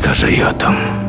कर रही हो तुम?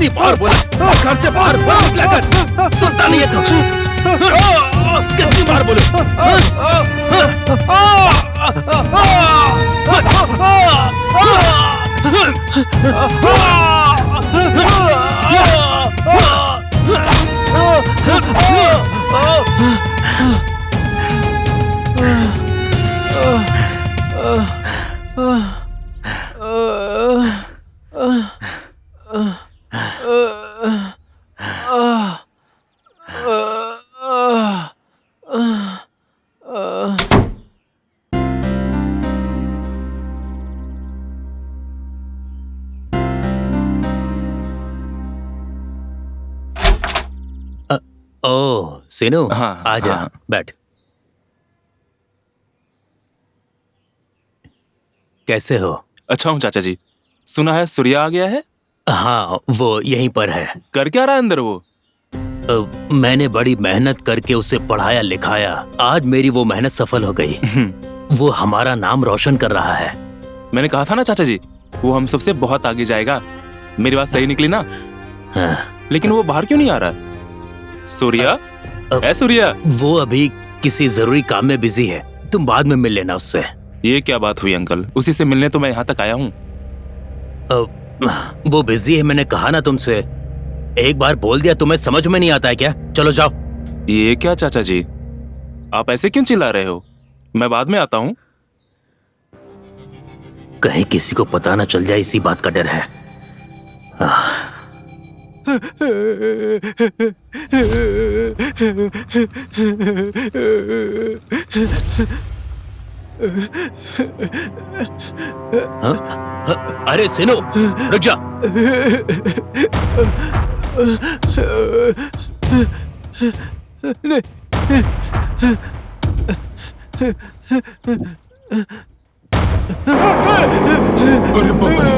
कितनी बार बोला घर से बाहर मत निकला कर, सुनता नहीं है तो कितनी बार बोलो। ओह सीनू, हाँ, आजा, हाँ। बैठ। कैसे हो? अच्छा हूँ चाचा जी। सुना है सूर्या आ गया है? हाँ, वो यहीं पर है। कर क्या रहा है अंदर वो? मैंने बड़ी मेहनत करके उसे पढ़ाया लिखाया, आज मेरी वो मेहनत सफल हो गई। वो हमारा नाम रोशन कर रहा है। मैंने कहा था ना चाचा जी, वो हम सबसे बहुत आगे जाएगा। मेरी बात सही निकली ना? हाँ। लेकिन वो बाहर क्यों नहीं आ रहा? सूर्या, ऐ सूर्या। वो अभी किसी जरूरी काम में बिजी है, तुम बाद में मिल लेना उससे। ये क्या बात हुई अंकल? उसी से मिलने तो मैं यहाँ तक आया हूँ। वो बिजी है, मैंने कहा ना तुमसे। एक बार बोल दिया, तुम्हें समझ में नहीं आता है क्या? चलो जाओ। ये क्या चाचा जी, आप ऐसे क्यों चिल्ला रहे हो? मैं बाद में आता हूँ। कहीं किसी को पता ना चल जाए, इसी बात का डर है। अरे सीनू, रुक जा। अरे बाप रे।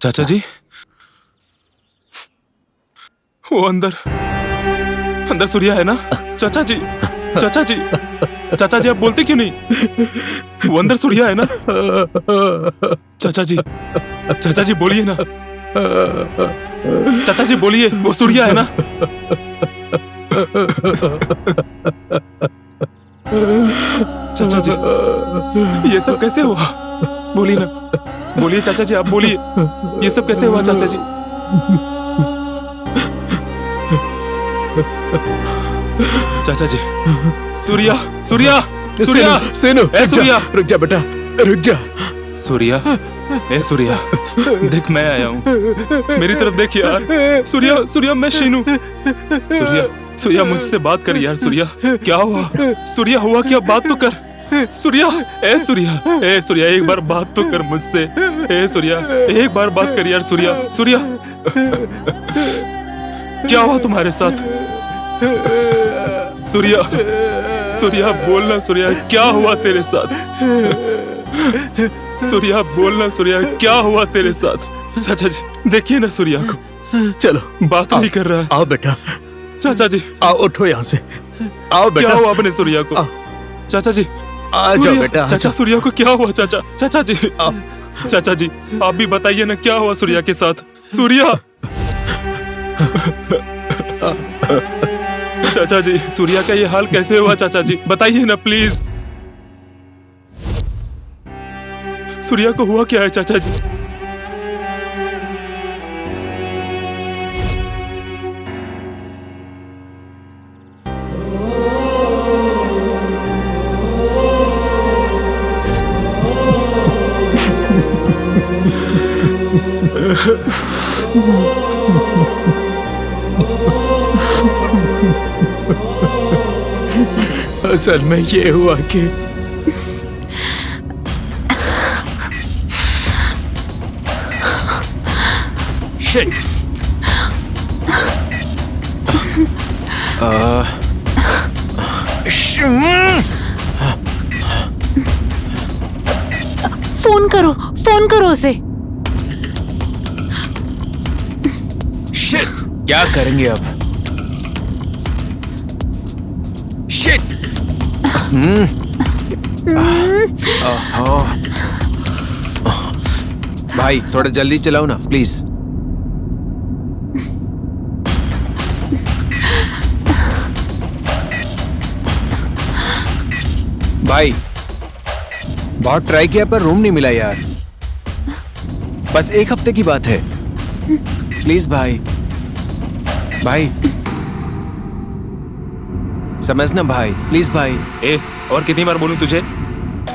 चाचा जी, वो अंदर सूर्या है ना? चाचा जी, चाचा जी, चाचा जी, आप बोलते क्यों नहीं? वो अंदर सूर्या है ना? चाचा जी, चाचा जी बोलिए ना। चाचा जी बोलिए, वो सूर्या है ना? चाचा जी, ये सब कैसे हुआ? बोलिए ना, बोलिए चाचा जी, आप बोलिए, ये सब कैसे हुआ चाचा जी? चाचा जी, सूर्या, सूर्या, सूर्या, सीनू, ए सूर्या, रुक जा बेटा, रुक जा। सूर्या, ए सूर्या, देख मैं आया हूँ, मेरी तरफ देख यार। सूर्या, सूर्या, मैं शीनू। सूर्या, सूर्या मुझसे बात कर यार। सूर्या, क्या हुआ? सूर्या, हुआ क्या? बात तो कर। सूर्या, ए सूर्या, ए सूर्या, एक बार बात तो कर मुझसे। ए सूर्या, एक बार बात कर यार। सूर्या, सूर्या, क्या हुआ तुम्हारे साथ? सूर्या, सूर्या बोलना। सूर्या, क्या हुआ तेरे साथ? सूर्या बोलना। सूर्या, क्या हुआ तेरे साथ? चाचा जी, देखिए ना सूर्या को, चलो, बात नहीं कर रहा है। आओ बेटा, चाचा जी, आओ, उठो यहाँ से। आओ बेटा। क्या हुआ अपने सूर्या को? चाचा जी, आ जाओ बेटा। चाचा, सूर्या को क्या हुआ? चाचा, चाचा जी, चाचा जी, आप भी बताइए ना, क्या हुआ सूर्या के साथ? सूर्या, चाचा जी, सूर्या का ये हाल कैसे हुआ? चाचा जी बताइए ना प्लीज। सूर्या को हुआ क्या है चाचा जी? असल में ये हुआ कि फोन करो उसे। क्या करेंगे अब? शिट! भाई थोड़ा जल्दी चलाओ ना प्लीज। भाई बहुत ट्राई किया पर रूम नहीं मिला यार। बस 1 हफ्ते की बात है, प्लीज भाई। भाई समझना भाई, प्लीज भाई। ए, और कितनी बार बोलूं तुझे?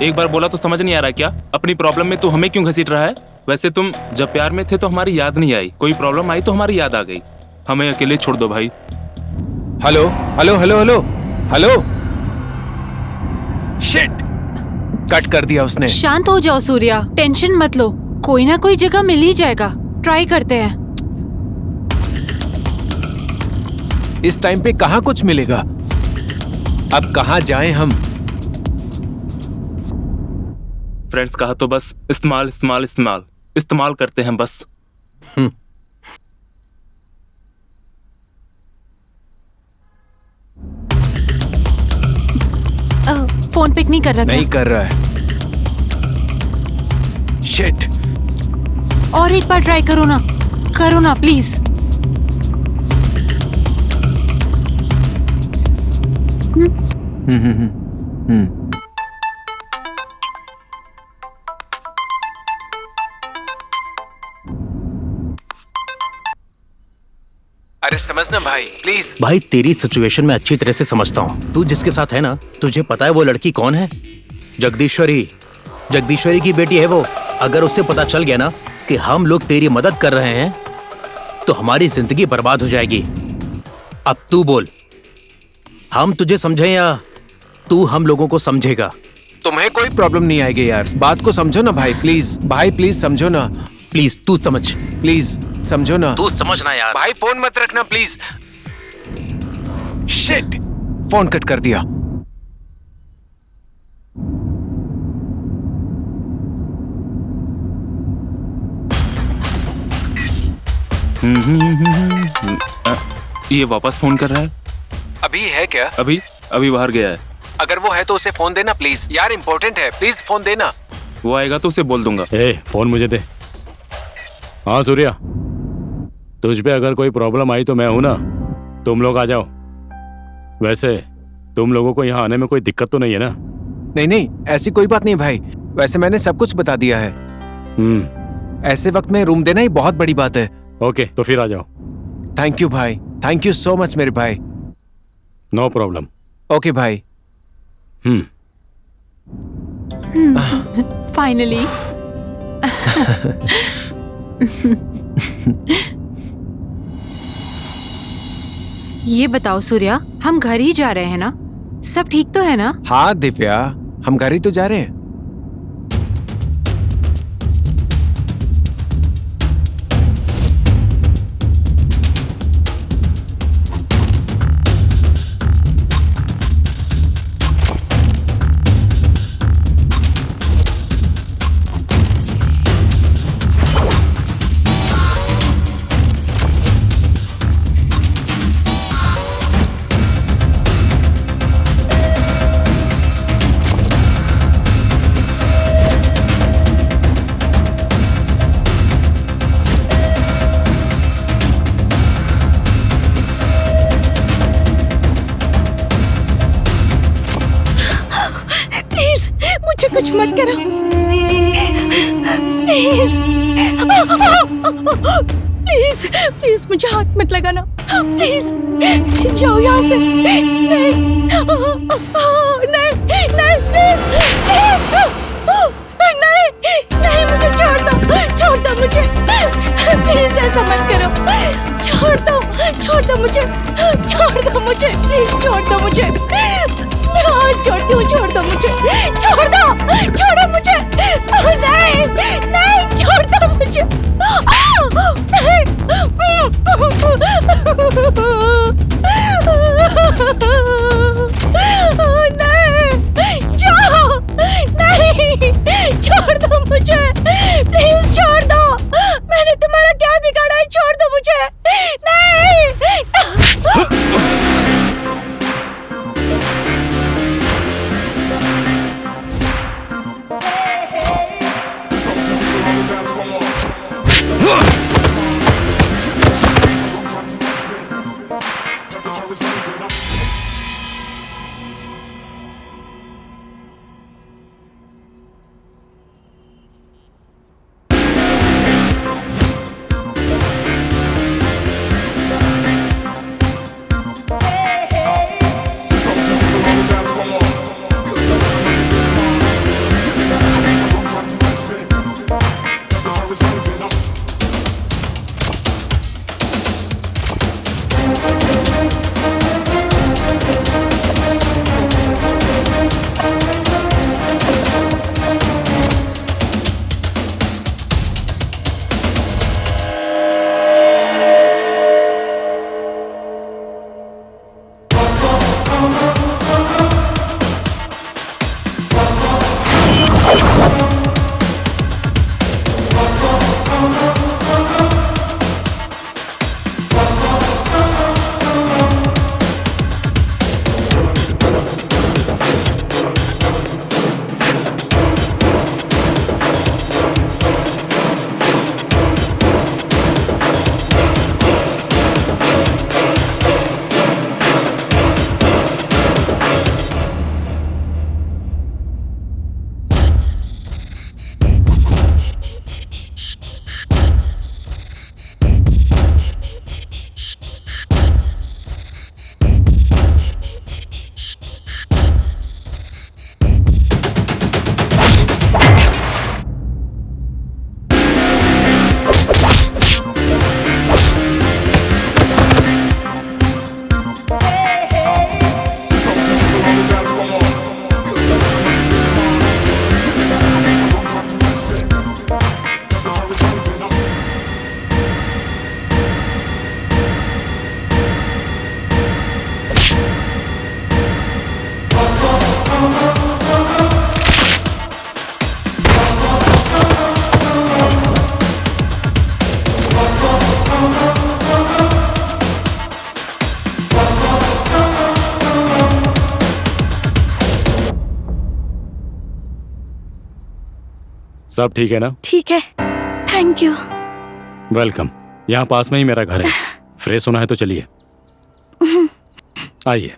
एक बार बोला तो समझ नहीं आ रहा क्या? अपनी प्रॉब्लम में तू हमें क्यों घसीट रहा है? वैसे तुम जब प्यार में थे तो हमारी याद नहीं आई, कोई प्रॉब्लम आई तो हमारी याद आ गई। हमें अकेले छोड़ दो भाई। Hello hello hello hello hello. Shit! Cut कर दिया उसने। शांत हो जाओ सूर्या, टेंशन मत लो, कोई ना कोई जगह मिल ही जाएगा। ट्राई करते हैं। इस टाइम पे कहाँ कुछ मिलेगा? अब कहाँ जाएं हम? फ्रेंड्स कहा तो बस इस्तेमाल इस्तेमाल इस्तेमाल इस्तेमाल करते हैं बस। फोन पिक नहीं कर रहा नहीं क्या? कर रहा है। शिट! और एक बार ट्राई करो ना प्लीज। अरे समझना भाई प्लीज। भाई तेरी सिचुएशन में अच्छी तरह से समझता हूँ। तू जिसके साथ है ना, तुझे पता है वो लड़की कौन है? जगदीश्वरी की बेटी है वो। अगर उसे पता चल गया ना कि हम लोग तेरी मदद कर रहे हैं तो हमारी जिंदगी बर्बाद हो जाएगी। अब तू बोल, हम तुझे समझें या तू हम लोगों को समझेगा? तुम्हें कोई प्रॉब्लम नहीं आएगी यार, बात को समझो ना भाई प्लीज। भाई प्लीज समझो ना, प्लीज तू समझ, प्लीज समझो ना। तू समझना यार। भाई फोन मत रखना प्लीज। शिट! फोन कट कर दिया। ये वापस फोन कर रहा है। अभी है क्या? अभी बाहर गया है। अगर वो है तो उसे फोन देना प्लीज यार, इंपॉर्टेंट है, प्लीज फोन देना। वो आएगा तो उसे बोल दूंगा। फोन मुझे दे। हाँ सूर्या, तुझ पे अगर कोई प्रॉब्लम आई तो मैं हूं ना, तुम लोग आ जाओ। वैसे तुम लोगों को यहाँ आने में कोई दिक्कत तो नहीं है ना? नहीं नहीं, ऐसी कोई बात नहीं भाई, वैसे मैंने सब कुछ बता दिया है। ऐसे वक्त में रूम देना ही बहुत बड़ी बात है। ओके, तो फिर आ जाओ। थैंक यू भाई, थैंक यू सो मच मेरे भाई। No problem. ओके भाई। फाइनली। ये बताओ सूर्या, हम घर ही जा रहे हैं ना? सब ठीक तो है ना? हाँ दिव्या, हम घर ही तो जा रहे हैं। कुछ मत करो प्लीज। प्लीज प्लीज मुझे हाथ मत लगाना प्लीज। जाओ यहाँ से। नहीं नहीं नहीं प्लीज नहीं, मुझे छोड़ दो मुझे प्लीज, ऐसा मत करो। छोड़ दो मुझे प्लीज, छोड़ दो मुझे। मैं हाथ छोड़ती हूँ, छोड़ दो मुझे। छोड़ो मुझे। नहीं छोड़ दो मुझे। नहीं छोड़ दो मुझे प्लीज, छोड़ दो। मैंने तुम्हारा क्या बिगाड़ा है? छोड़ दो मुझे। नहीं सब ठीक है ना? ठीक है, थैंक यू। वेलकम। यहाँ पास में ही मेरा घर है। फ्रेश होना है तो चलिए, आइए।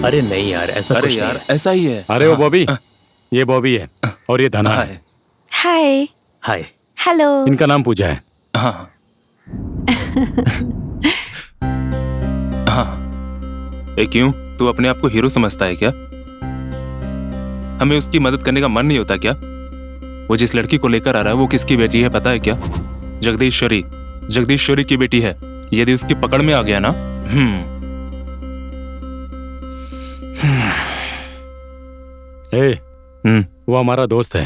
अरे नहीं यार, ऐसा अरे कुछ यार नहीं है। ऐसा ही है। अरे वो बॉबी, ये बॉबी है और ये धना है। हाय। हाय। हेलो। इनका नाम पूजा है। हाँ हाँ। ए क्यों, तू अपने आप को हीरो समझता है क्या? हमें उसकी मदद करने का मन नहीं होता क्या? वो जिस लड़की को लेकर आ रहा है वो किसकी बेटी है पता है क्या? जगदीश्वरी की बेटी है। यदि उसकी पकड़ में आ गया ना, वो हमारा दोस्त है,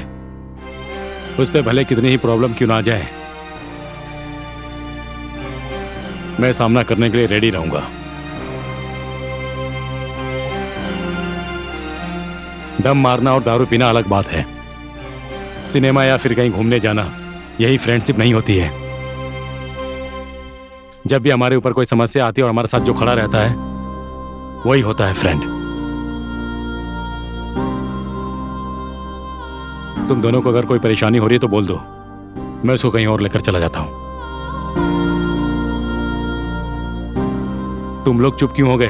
उस पे भले कितनी ही प्रॉब्लम क्यों ना जाए, मैं सामना करने के लिए रेडी रहूंगा। दम मारना और दारू पीना अलग बात है। सिनेमा या फिर कहीं घूमने जाना, यही फ्रेंडशिप नहीं होती है। जब भी हमारे ऊपर कोई समस्या आती है और हमारे साथ जो खड़ा रहता है वही होता है फ्रेंड। तुम दोनों को अगर कोई परेशानी हो रही है तो बोल दो, मैं उसको कहीं और लेकर चला जाता हूं। तुम लोग चुप क्यों हो गए?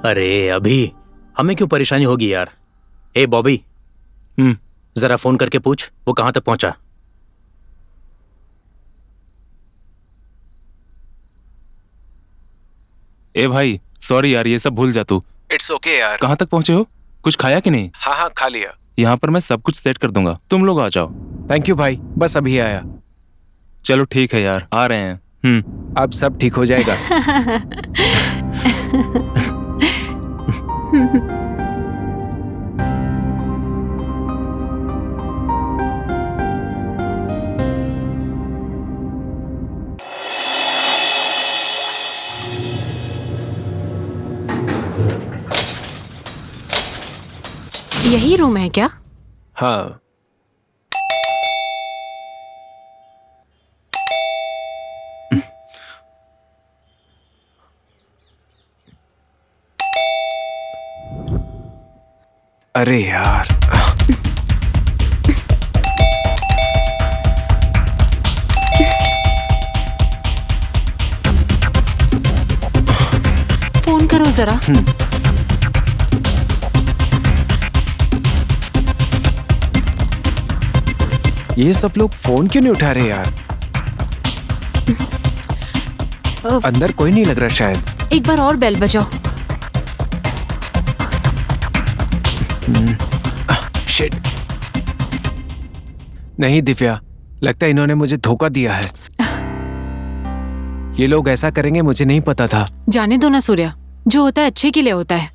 अरे अभी हमें क्यों परेशानी होगी यार? ए बॉबी, जरा फोन करके पूछ वो कहां तक पहुंचा। ए भाई सॉरी यार, ये सब भूल जा तू। इट्स ओके यार। कहाँ तक पहुंचे हो? कुछ खाया कि नहीं? हाँ खा लिया। यहाँ पर मैं सब कुछ सेट कर दूंगा, तुम लोग आ जाओ। थैंक यू भाई, बस अभी आया। चलो ठीक है यार, आ रहे हैं। अब सब ठीक हो जाएगा। यही रूम है क्या? हाँ। अरे यार, फोन करो जरा। ये सब लोग फोन क्यों नहीं उठा रहे यार? अंदर कोई नहीं लग रहा शायद। एक बार और बेल बजाओ। शिट। नहीं दिव्या, लगता है इन्होंने मुझे धोखा दिया है। ये लोग ऐसा करेंगे मुझे नहीं पता था। जाने दो ना सूर्या, जो होता है अच्छे के लिए होता है।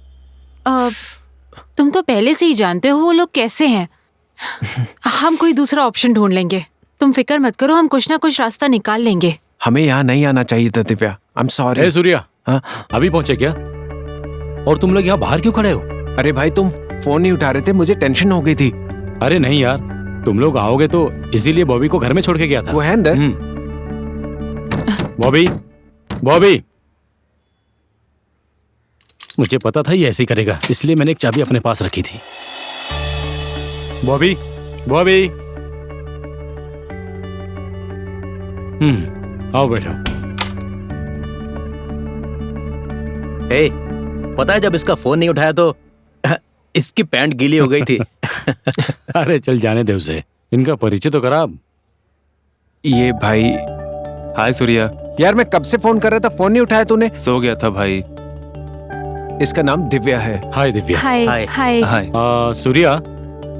तुम तो पहले से ही जानते हो वो लोग कैसे हैं। हम कोई दूसरा ऑप्शन ढूंढ लेंगे, तुम फिक्र मत करो, हम कुछ ना कुछ रास्ता निकाल लेंगे। हमें यहाँ नहीं आना चाहिए था Divya, I am sorry. Surya, हाँ? अभी पहुंचे क्या? और तुम लोग यहाँ बाहर क्यों खड़े हो? अरे भाई तुम फोन नहीं उठा रहे थे, मुझे टेंशन हो गई थी। अरे नहीं यार, तुम लोग आओगे तो इसीलिए बॉबी को घर में छोड़ के गया था। वो है अंदर। बॉबी, बॉबी, मुझे पता था ये ऐसे ही करेगा, इसलिए मैंने एक चाबी अपने पास रखी थी। बॉबी, बॉबी, आओ बैठो। ए, पता है जब इसका फोन नहीं उठाया तो इसकी पैंट गीली हो गई थी। अरे चल जाने दे उसे, इनका परिचय तो करा। ये भाई। हाय सूर्या। यार मैं कब से फोन कर रहा था, फोन नहीं उठाया तूने। सो गया था भाई। इसका नाम दिव्या है। हाय दिव्या। हाय हाय। हाय। हाय। सूर्या,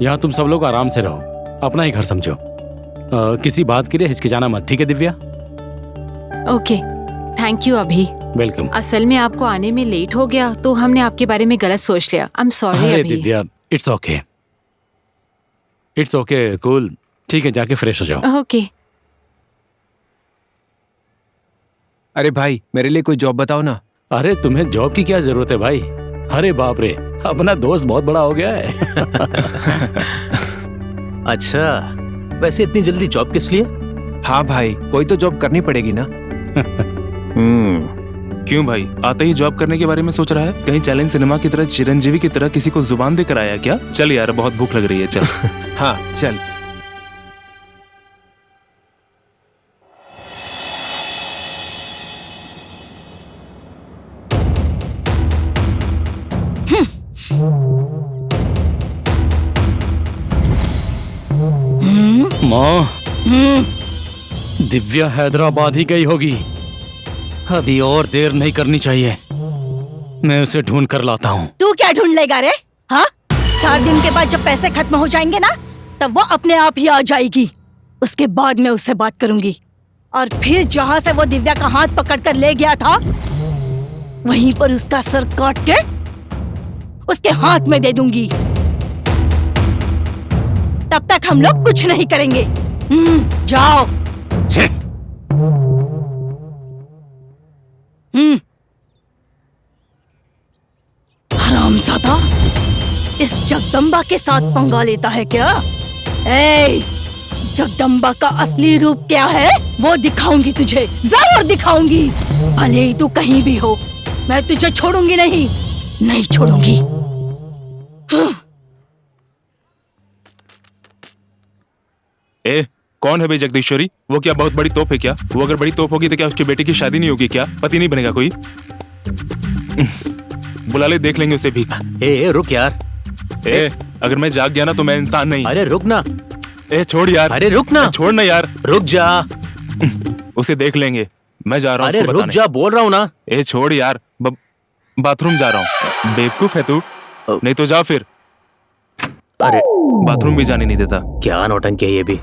यहाँ तुम सब लोग आराम से रहो, अपना ही घर समझो। किसी बात के लिए हिचकिचाना मत, ठीक है दिव्या? ओके, थैंक यू अभी। वेलकम। असल में आपको आने में लेट हो गया तो हमने आपके बारे में गलत सोच लिया। आई एम सॉरी अरे अभी। Divya, it's okay, it's okay, cool. ठीक है, जाके फ्रेश हो जाओ। ओके। अरे भाई मेरे लिए कोई जॉब बताओ ना। अरे तुम्हें जॉब की क्या जरूरत है भाई? अरे बाप रे, अपना दोस्त बहुत बड़ा हो गया है। अच्छा, वैसे इतनी जल्दी जॉब किस लिए? हाँ भाई, कोई तो जॉब करनी पड़ेगी ना। क्यों भाई, आते ही जॉब करने के बारे में सोच रहा है? कहीं चैलेंज सिनेमा की तरह, चिरंजीवी की तरह किसी को जुबान देकर आया क्या? चल यार, बहुत भूख लग रही है, चल। हाँ चल। माँ, दिव्या हैदराबाद ही गई होगी। अभी और देर नहीं करनी चाहिए, मैं उसे ढूंढ कर लाता हूँ। तू क्या ढूंढ लेगा रे? हाँ, 4 दिन के बाद जब पैसे खत्म हो जाएंगे ना, तब वो अपने आप ही आ जाएगी। उसके बाद मैं उससे बात करूंगी और फिर जहाँ से वो दिव्या का हाथ पकड़कर ले गया था, वहीं पर उसका सर काट के उसके हाथ में दे दूंगी। तब तक हम लोग कुछ नहीं करेंगे। जाओ। हरामजादा, इस जगदम्बा के साथ पंगा लेता है क्या? ए, जगदम्बा का असली रूप क्या है वो दिखाऊंगी तुझे, जरूर दिखाऊंगी। भले ही तू कहीं भी हो, मैं तुझे छोड़ूंगी नहीं, नहीं छोड़ूंगी। ए, कौन है भाई जगदीश्वरी? वो क्या बहुत बड़ी तोप है क्या? वो अगर बड़ी तोप होगी तो क्या उसकी बेटी की शादी नहीं होगी क्या? पति नहीं बनेगा कोई? बुला ले, देख लेंगे उसे भी। ए, रुक यार। ए, अगर मैं जाग गया ना तो मैं इंसान नहीं। अरे रुक ना। ए, छोड़ यार। अरे रुक ना। छोड़ ना यार। रुक जा। उसे देख लेंगे, मैं जा रहा हूँ। अरे रुक जा, बोल रहा हूँ ना। ए, छोड़ यार, बाथरूम जा रहा हूँ। बेवकूफ है तू, नहीं तो जा फिर। अरे बाथरूम भी जाने नहीं देता। क्या नौटंकी है ये भी।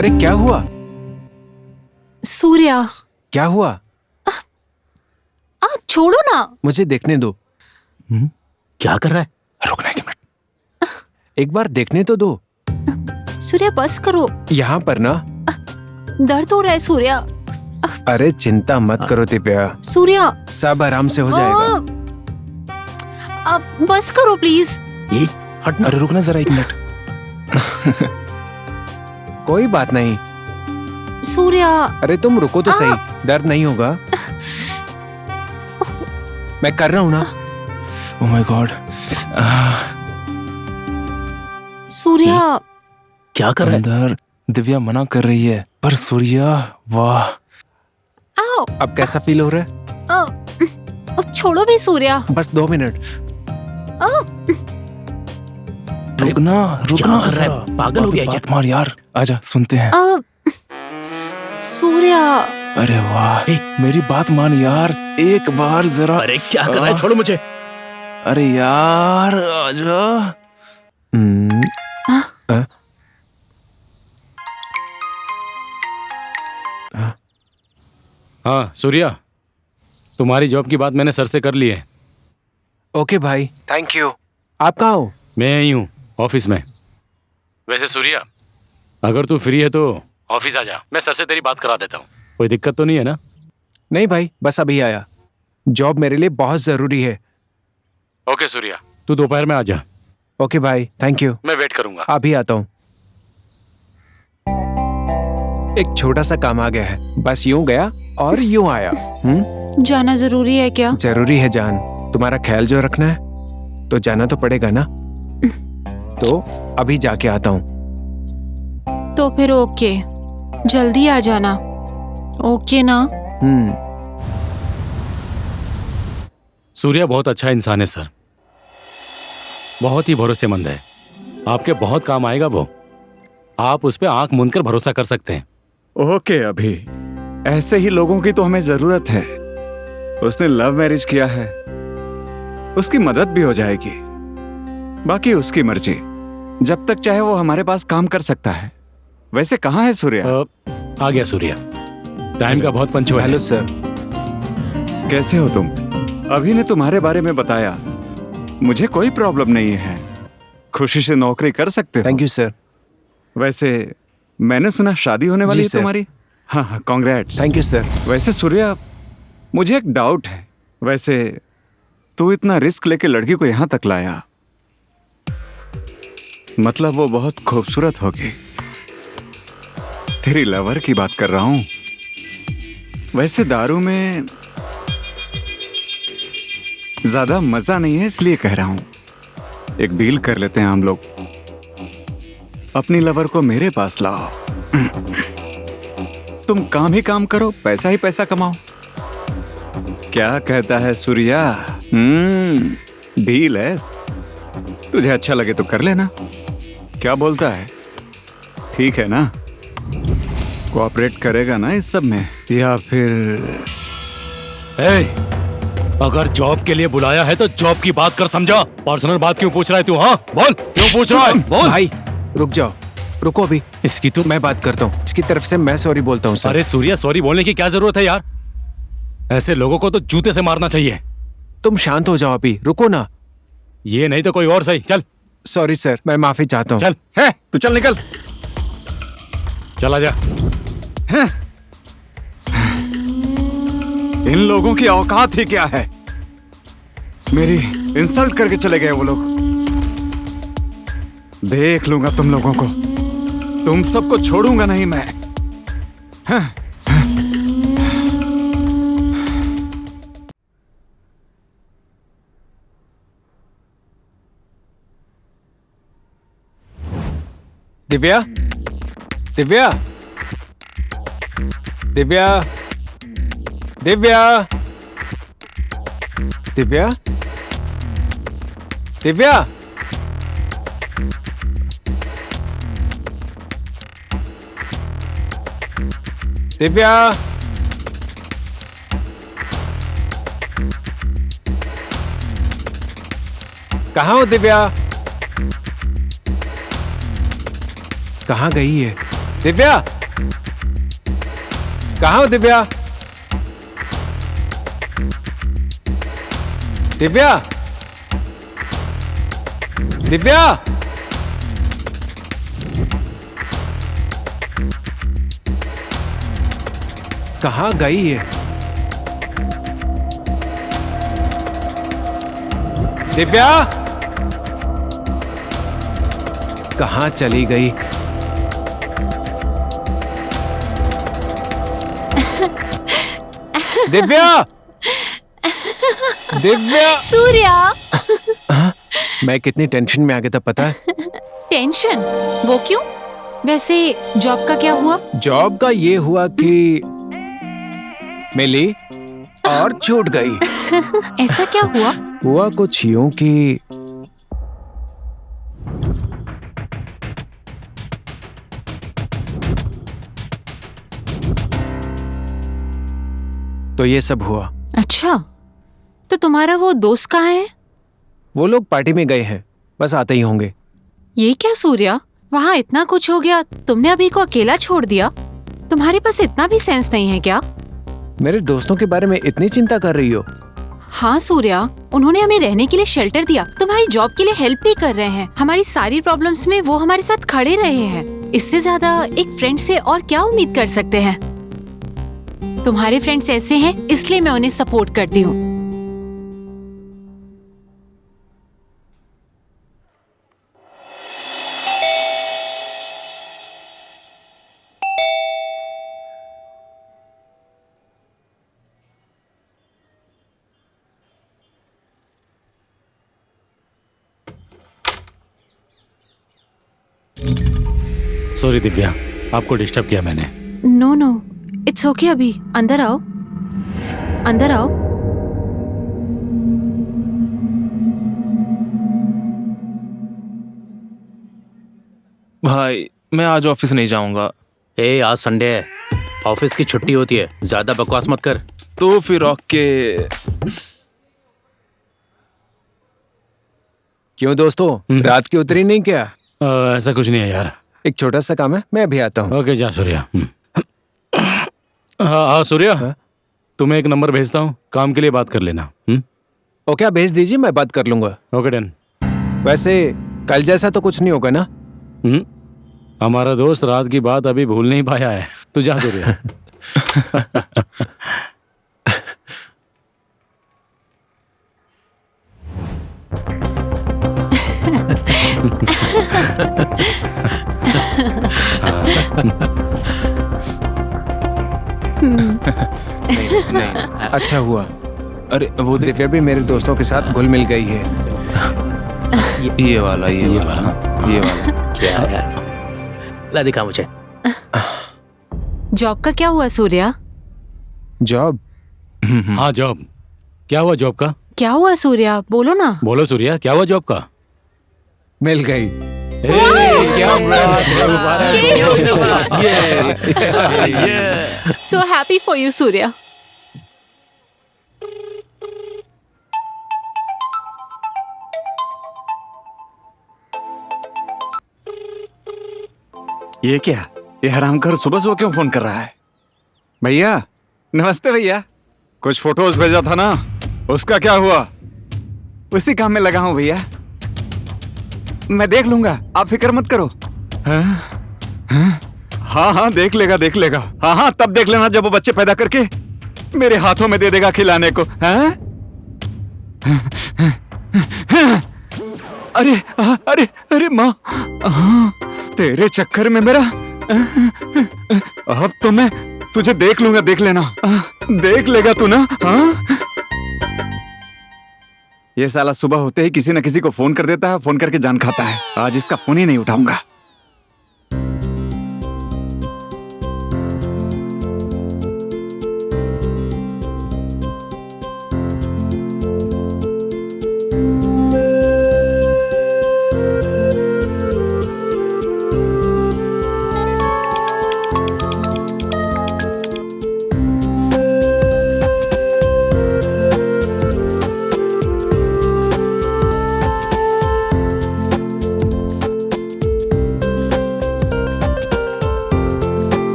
अरे क्या हुआ? सूर्या, क्या हुआ? छोड़ो ना। मुझे देखने दो। क्या कर रहा है? रुकना एक मिनट। एक बार देखने तो दो। सूर्या बस करो, यहाँ पर ना। दर्द हो रहा है सूर्या। अरे चिंता मत करो दिव्या, सूर्या सब आराम से हो जाएगा। अब बस करो प्लीज। ये हटना। अरे रुकना जरा एक मिनट। कोई बात नहीं। सूर्या अरे तुम रुको तो सही, दर्द नहीं होगा। मैं कर रहा हूँ ना। Oh my God. सूर्या क्या कर रहा है? अंदर दिव्या मना कर रही है, पर सूर्या, वाह। आओ। अब कैसा फील हो रहा है? छोड़ो भी सूर्या। बस 2 मिनट। रुकना क्या रुकना कर रहा है? पागल हो गया क्या? बात मार यार, आजा सुनते हैं। सूर्या अरे वाह, मेरी बात मान यार, एक बार जरा। अरे क्या कर रहा है? छोड़ो मुझे। अरे यार आजा। हाँ सूर्या, तुम्हारी जॉब की बात मैंने सर से कर ली है। ओके भाई, थैंक यू। आप कहाँ हो? मैं यहीं हूँ, ऑफिस में। वैसे सूर्या, अगर तू फ्री है तो ऑफिस आ जा, मैं सर से तेरी बात करा देता हूँ। कोई दिक्कत तो नहीं है ना? नहीं भाई, बस अभी आया। जॉब मेरे लिए बहुत जरूरी है। ओके सूर्या, तू दोपहर में आ जा। ओके भाई, थैंक यू। मैं वेट करूंगा। अभी आता हूँ। एक छोटा सा काम आ गया है, बस यूं गया और यूं आया। जाना जरूरी है क्या? जरूरी है जान, तुम्हारा ख्याल जो रखना है तो जाना तो पड़ेगा ना। तो अभी जाके आता हूँ। तो फिर ओके, जल्दी आ जाना। ओके ना? सूर्या बहुत अच्छा इंसान है सर, बहुत ही भरोसेमंद है। आपके बहुत काम आएगा वो। आप उस पर आंख मूंद कर भरोसा कर सकते हैं। ओके अभी, ऐसे ही लोगों की तो हमें जरूरत है। उसने लव मैरिज किया है, उसकी मदद भी हो जाएगी। बाकी उसकी मर्जी, जब तक चाहे वो हमारे पास काम कर सकता है। वैसे कहाँ है सूर्या? आ गया सूर्या, टाइम का बहुत पंचुअल है। Hello sir. कैसे हो तुम? अभी ने तुम्हारे बारे में बताया, मुझे कोई प्रॉब्लम नहीं है, खुशी से नौकरी कर सकते हो। Thank you sir. वैसे मैंने सुना शादी होने वाली जी है सर। तुम्हारी। हाँ, कांग्रेट्स। Thank you sir. वैसे सूर्या, मुझे एक डाउट है। वैसे तू इतना रिस्क लेके लड़की को यहां तक लाया, मतलब वो बहुत खूबसूरत होगी। तेरी लवर की बात कर रहा हूं। वैसे दारू में ज्यादा मजा नहीं है, इसलिए कह रहा हूं। एक डील कर लेते हैं हम लोग, अपनी लवर को मेरे पास लाओ। तुम काम ही काम करो, पैसा ही पैसा कमाओ। क्या कहता है सूर्या? डील है, तुझे अच्छा लगे तो कर लेना। क्या बोलता है? ठीक है ना? कोऑपरेट करेगा ना इस सब में, या फिर? अगर जॉब के लिए बुलाया है तो जॉब की बात कर, समझा? पर्सनल बात क्यों पूछ रहा है तू? हाँ बोल, क्यों पूछ रहा है? बोल भाई रुक जाओ, रुको अभी। इसकी तो मैं बात करता हूँ, इसकी तरफ से मैं सॉरी बोलता हूँ सर। अरे सूर्या, सॉरी बोलने की क्या जरूरत है यार? ऐसे लोगों को तो जूते से मारना चाहिए। तुम शांत हो जाओ अभी, रुको ना। ये नहीं तो कोई और सही। चल। सॉरी सर, मैं माफी चाहता हूँ। चल है तू, चल निकल। चला जा। इन लोगों की औकात ही क्या है? मेरी इंसल्ट करके चले गए वो लोग। देख लूंगा तुम लोगों को, तुम सबको छोड़ूंगा नहीं मैं। दिव्या, दिव्या, दिव्या, दिव्या, दिव्या, दिव्या। दिव्या, कहाँ हो दिव्या? कहाँ गई है दिव्या? कहाँ हो दिव्या? दिव्या, दिव्या, कहाँ गई है दिव्या? कहाँ चली गई? दिव्या, दिव्या। सूर्या। हाँ? मैं कितनी टेंशन में आ गया था पता है? टेंशन? वो क्यों? वैसे जॉब का क्या हुआ? जॉब का ये हुआ कि मिली और छूट गई। ऐसा क्या हुआ? हुआ कुछ यूं कि तो ये सब हुआ। अच्छा, तो तुम्हारा वो दोस्त कहाँ है? वो लोग पार्टी में गए हैं, बस आते ही होंगे। ये क्या सूर्या, वहाँ इतना कुछ हो गया, तुमने अभी को अकेला छोड़ दिया? तुम्हारे पास इतना भी सेंस नहीं है क्या? मेरे दोस्तों के बारे में इतनी चिंता कर रही हो? हाँ सूर्या, उन्होंने हमें रहने के लिए शेल्टर दिया, तुम्हारी जॉब के लिए हेल्प भी कर रहे हैं, हमारी सारी प्रॉब्लम्स में वो हमारे साथ खड़े रहे हैं। इससे ज्यादा एक फ्रेंड से और क्या उम्मीद कर सकते हैं? तुम्हारे फ्रेंड्स ऐसे हैं, इसलिए मैं उन्हें सपोर्ट करती हूँ। सॉरी दिव्या, आपको डिस्टर्ब किया मैंने। No no, it's okay. अभी अंदर आओ, अंदर आओ। भाई मैं आज ऑफिस नहीं जाऊंगा। आज संडे है, ऑफिस की छुट्टी होती है, ज्यादा बकवास मत कर। तो फिर ओके। क्यों दोस्तों, रात की उतरी नहीं क्या? ऐसा कुछ नहीं है यार। एक छोटा सा काम है, मैं अभी आता हूँ। ओके जा सूर्या। हाँ सूर्या, तुम्हें एक नंबर भेजता हूँ, काम के लिए बात कर लेना। ओके, आप भेज दीजिए, मैं बात कर लूंगा। Okay done. वैसे कल जैसा तो कुछ नहीं होगा ना? हमारा दोस्त रात की बात अभी भूल नहीं पाया है। तू जा सूर्या। नहीं। अच्छा हुआ, अरे वो देख, दिव्या भी मेरे दोस्तों के साथ घुल मिल गई है। ये वाला ये वाला क्या है? ला दिखा मुझे। जॉब का क्या हुआ सूर्या? जॉब? हाँ जॉब। क्या हुआ जॉब का? क्या हुआ सूर्या, बोलो ना। बोलो सूर्या, क्या हुआ जॉब का? मिल गई। क्या so happy for you Surya. ये क्या, ये हरामखोर सुबह सुबह क्यों फोन कर रहा है? भैया नमस्ते भैया, कुछ फोटोज भेजा था ना, उसका क्या हुआ? उसी काम में लगा हूं भैया, मैं देख लूंगा, आप फिक्र मत करो। हाँ हाँ देख लेगा देख लेगा। हाँ हाँ तब देख लेना जब वो बच्चे पैदा करके मेरे हाथों में दे देगा खिलाने को। हाँ? अरे अरे अरे माँ, तेरे चक्कर में मेरा, अब तो मैं तुझे देख लूंगा, देख लेना, देख लेगा तू ना। हाँ? ये साला सुबह होते ही किसी न किसी को फोन कर देता है, फोन करके जान खाता है। आज इसका फोन ही नहीं उठाऊंगा।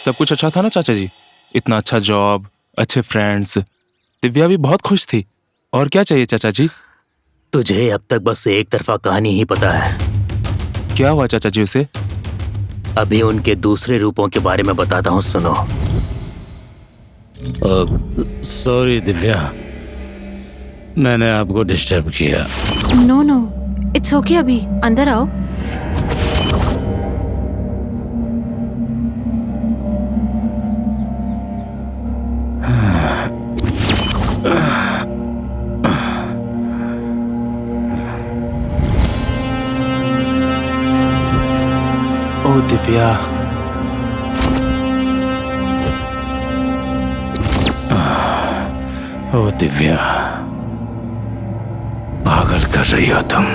सब कुछ अच्छा था ना चाचा जी? इतना अच्छा जॉब, अच्छे फ्रेंड्स, दिव्या भी बहुत खुश थी। और क्या चाहिए चाचा जी? तुझे अब तक बस एक तरफा कहानी ही पता है। क्या हुआ चाचा जी उसे? अभी उनके दूसरे रूपों के बारे में बताता हूँ, सुनो। सॉरी दिव्या, मैंने आपको डिस्टर्ब किया। No no, it's okay. अभी अंदर आओ। ओ दिव्या, ओ दिव्या, पागल कर रही हो तुम।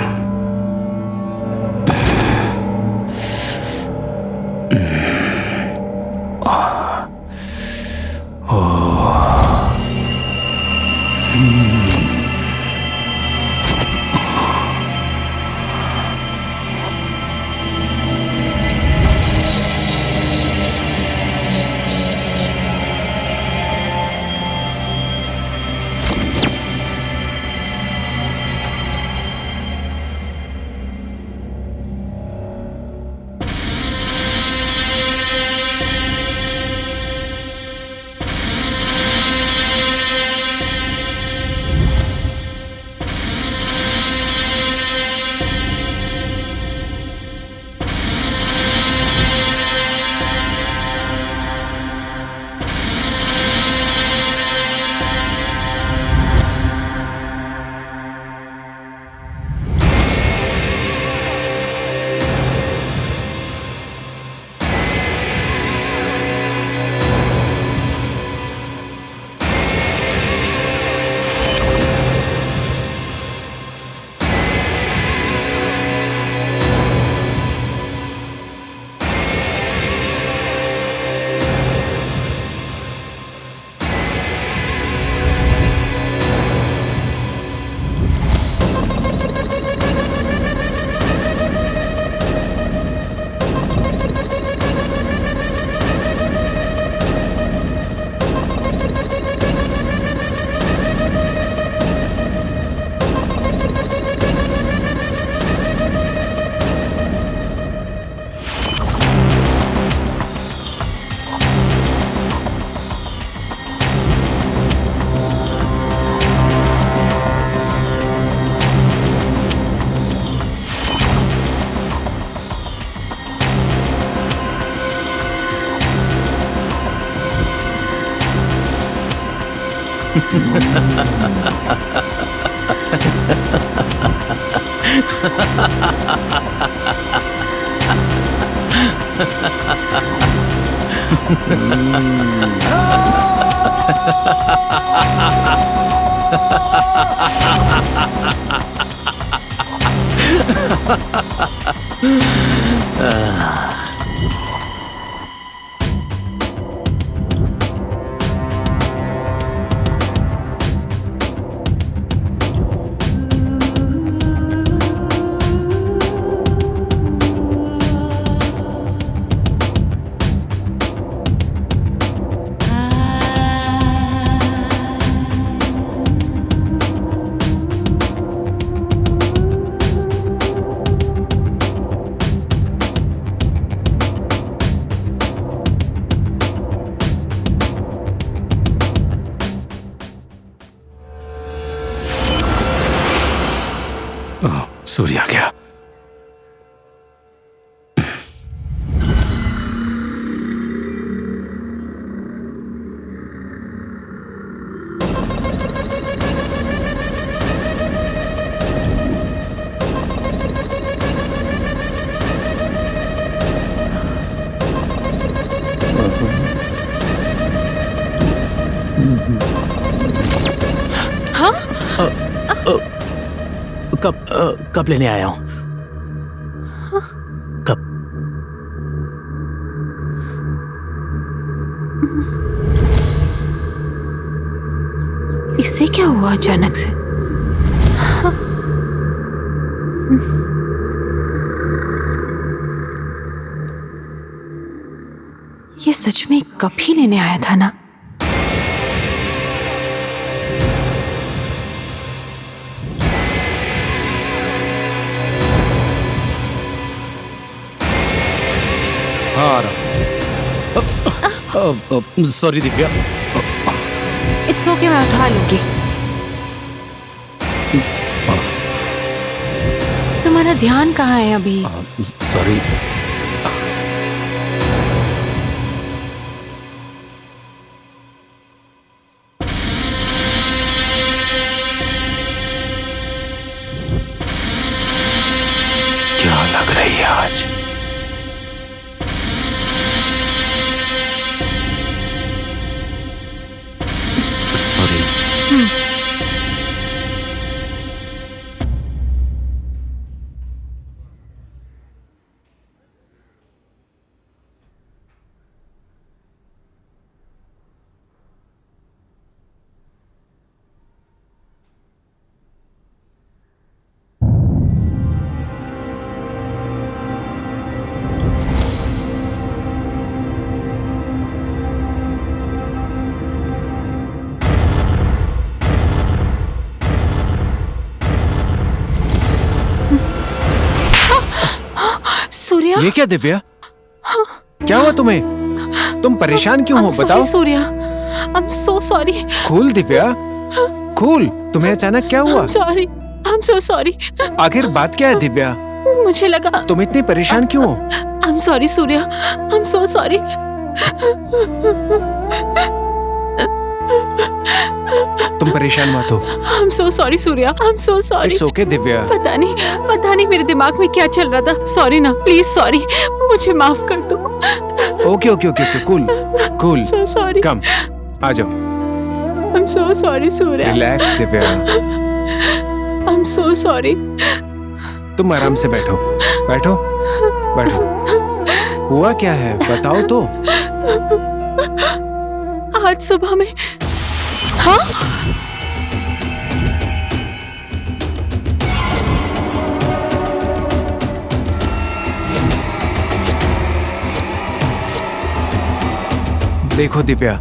सूर्य आ गया। हाँ? कब लेने आया हूं? कब? इससे क्या हुआ अचानक से? ये सच में कभी लेने आया था ना? हाँ आ रहा सॉरी दिव्या। इट्स ओके, मैं उठा लूंगी। तुम्हारा ध्यान कहाँ है अभी? सॉरी। क्या लग रही है आज? सॉरी। सूर्या, ये क्या दिव्या? क्या हुआ तुम्हें? तुम परेशान क्यों हो? बताओ। सूर्या, आई am so sorry. Cool Divya, cool. तुम्हें अचानक क्या हुआ? Sorry, I am so sorry. आखिर बात क्या है दिव्या? मुझे लगा। तुम इतनी परेशान क्यों हो? I am sorry Surya, I am so sorry. तुम परेशान मत हो। आई am so sorry Surya, I am so sorry. It's okay Divya. पता नहीं मेरे दिमाग में क्या चल रहा था। सॉरी ना, प्लीज सॉरी, मुझे माफ कर दो। Okay okay okay okay, cool cool. So sorry. Come आ जाओ। I am so sorry Surya. Relax Divya. I am so sorry. तुम आराम से बैठो बैठो बैठो। हुआ क्या है बताओ तो। आज सुबह में। हाँ? देखो दिव्या,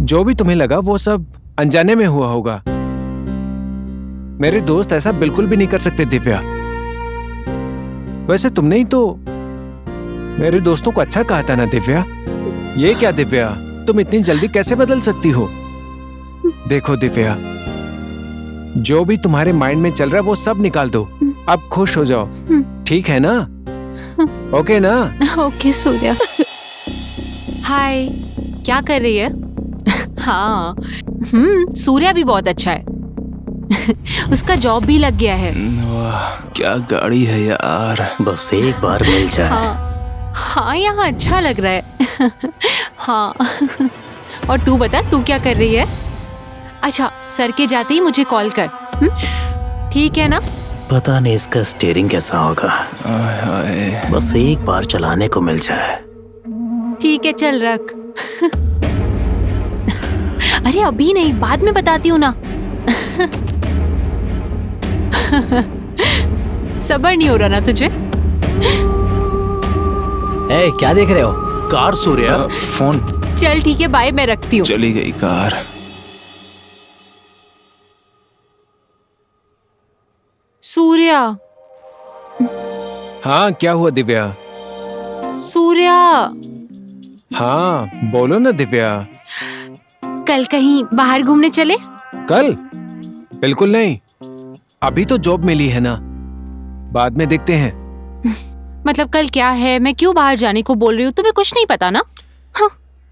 जो भी तुम्हें लगा वो सब अनजाने में हुआ होगा। मेरे दोस्त ऐसा बिल्कुल भी नहीं कर सकते दिव्या। वैसे तुमने ही तो मेरे दोस्तों को अच्छा कहा था ना दिव्या। ये क्या दिव्या, तुम इतनी जल्दी कैसे बदल सकती हो? देखो दिव्या, जो भी तुम्हारे माइंड में चल रहा है वो सब निकाल दो। अब खुश हो जाओ, ठीक है ना? ओके ना? ओके सूर्या। हाय, क्या कर रही है? हाँ, सूर्या भी बहुत अच्छा है। उसका जॉब भी लग गया है। वाह, क्या गाड़ी है यार। बस एक बार मिल जाए। हाँ, यहाँ अच्छा लग रहा है। हाँ। और तू बता, तू क्या कर रही है? अच्छा, सर के जाते ही मुझे कॉल कर। ठीक है ना? पता नहीं इसका स्टीयरिंग कैसा होगा। बस एक बार चलाने को मिल जाए। ठीक है, चल रख। अरे अभी नहीं, बाद में बताती हूँ ना। सबर नहीं हो रहा ना तुझे? ए, क्या देख रहे हो? कार सूर्या। फोन। चल ठीक है, बाय, मैं रखती हूँ। चली गई कार। सूर्या। हाँ, क्या हुआ दिव्या? सूर्या, हाँ बोलो ना दिव्या। कल कहीं बाहर घूमने चले? कल? बिल्कुल नहीं, अभी तो जॉब मिली है ना, बाद में देखते हैं। मतलब कल क्या है? मैं क्यों बाहर जाने को बोल रही हूँ? तुम्हें कुछ नहीं पता ना? हाँ।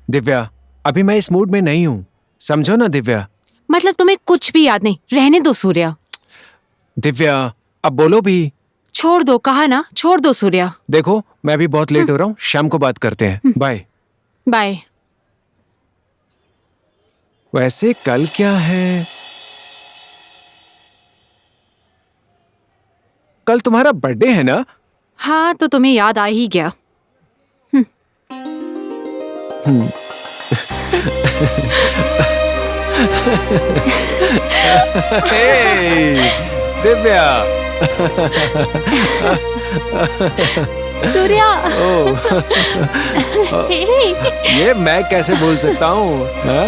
दिव्या, अभी मैं इस मूड में नहीं हूँ, समझो ना दिव्या। मतलब तुम्हें कुछ भी याद नहीं? रहने दो सूर्या। दिव्या, अब बोलो भी। छोड़ दो, कहा ना, छोड़ दो सूर्या। देखो, मैं भी बहुत लेट हो रहा हूँ, शाम को बात करते हैं। Bye bye. वैसे कल क्या है? कल तुम्हारा बर्थडे है ना? हाँ, तो तुम्हें याद आ ही गया। हे, दिव्या। सूर्या। ये मैं कैसे बोल सकता हूँ? हाँ?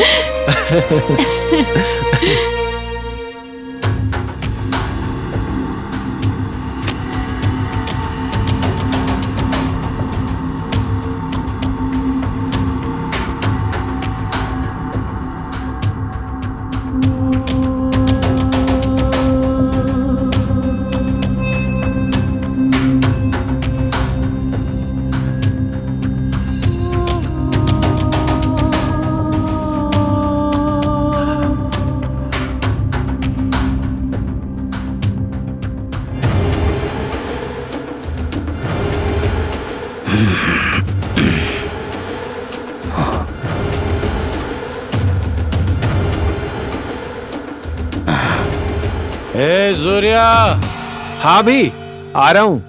ए सूर्या, हाँ भी आ रहा हूँ।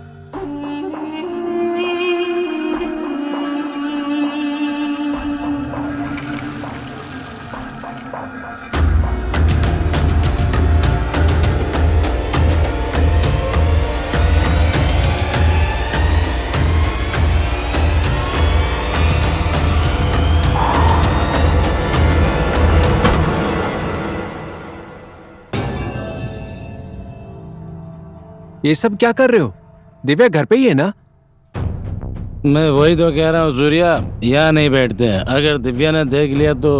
ये सब क्या कर रहे हो? दिव्या घर पे ही है ना? मैं वही तो कह रहा हूँ सूर्या, यहाँ नहीं बैठते हैं। अगर दिव्या ने देख लिया तो,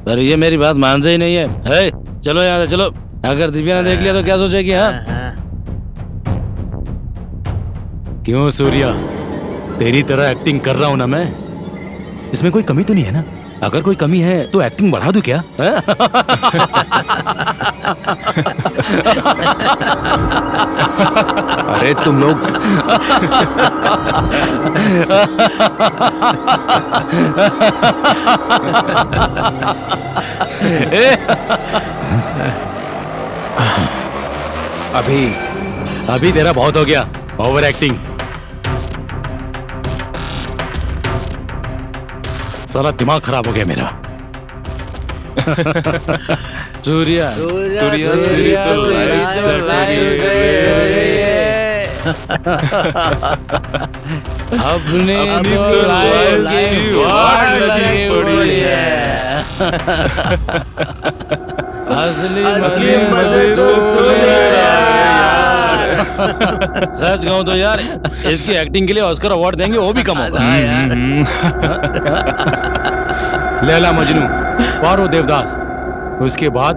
पर ये मेरी बात मानते ही नहीं है। चलो यहाँ से चलो। अगर दिव्या ने देख लिया तो क्या सोचेगी? हाँ, क्यों सूर्या, तेरी तरह एक्टिंग कर रहा हूँ ना मैं? इसमें कोई कमी तो नहीं है ना? अगर कोई कमी है तो एक्टिंग बढ़ा दूं क्या? अरे तुम लोग अभी तेरा बहुत हो गया ओवर एक्टिंग। सारा दिमाग खराब हो गया मेरा। सूर्या सूर्या तेरी तो लाइफ अपने तो लाइफ की वाट लगी पड़ी है। असली मजे तो सच कहूं तो यार, इसकी एक्टिंग के लिए ऑस्कर अवार्ड देंगे, वो भी कम होगा। लैला मजनू, पारो देवदास, उसके बाद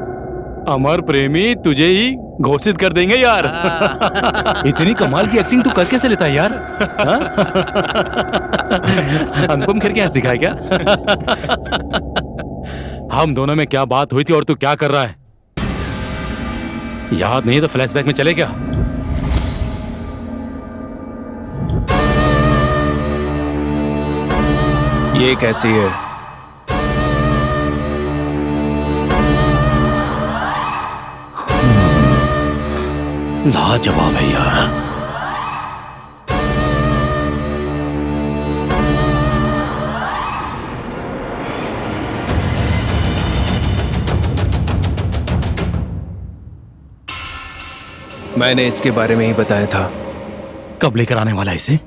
अमर प्रेमी तुझे ही घोषित कर देंगे यार। इतनी कमाल की एक्टिंग तू कर कैसे लेता है यार? अनुपम खेर क्या सिखाया क्या? हम दोनों में क्या बात हुई थी और तू क्या कर रहा है? याद नहीं तो फ्लैशबैक में चले क्या? ये कैसी है? लाजवाब है यार। मैंने इसके बारे में ही बताया था। कब लेकर आने वाला है इसे?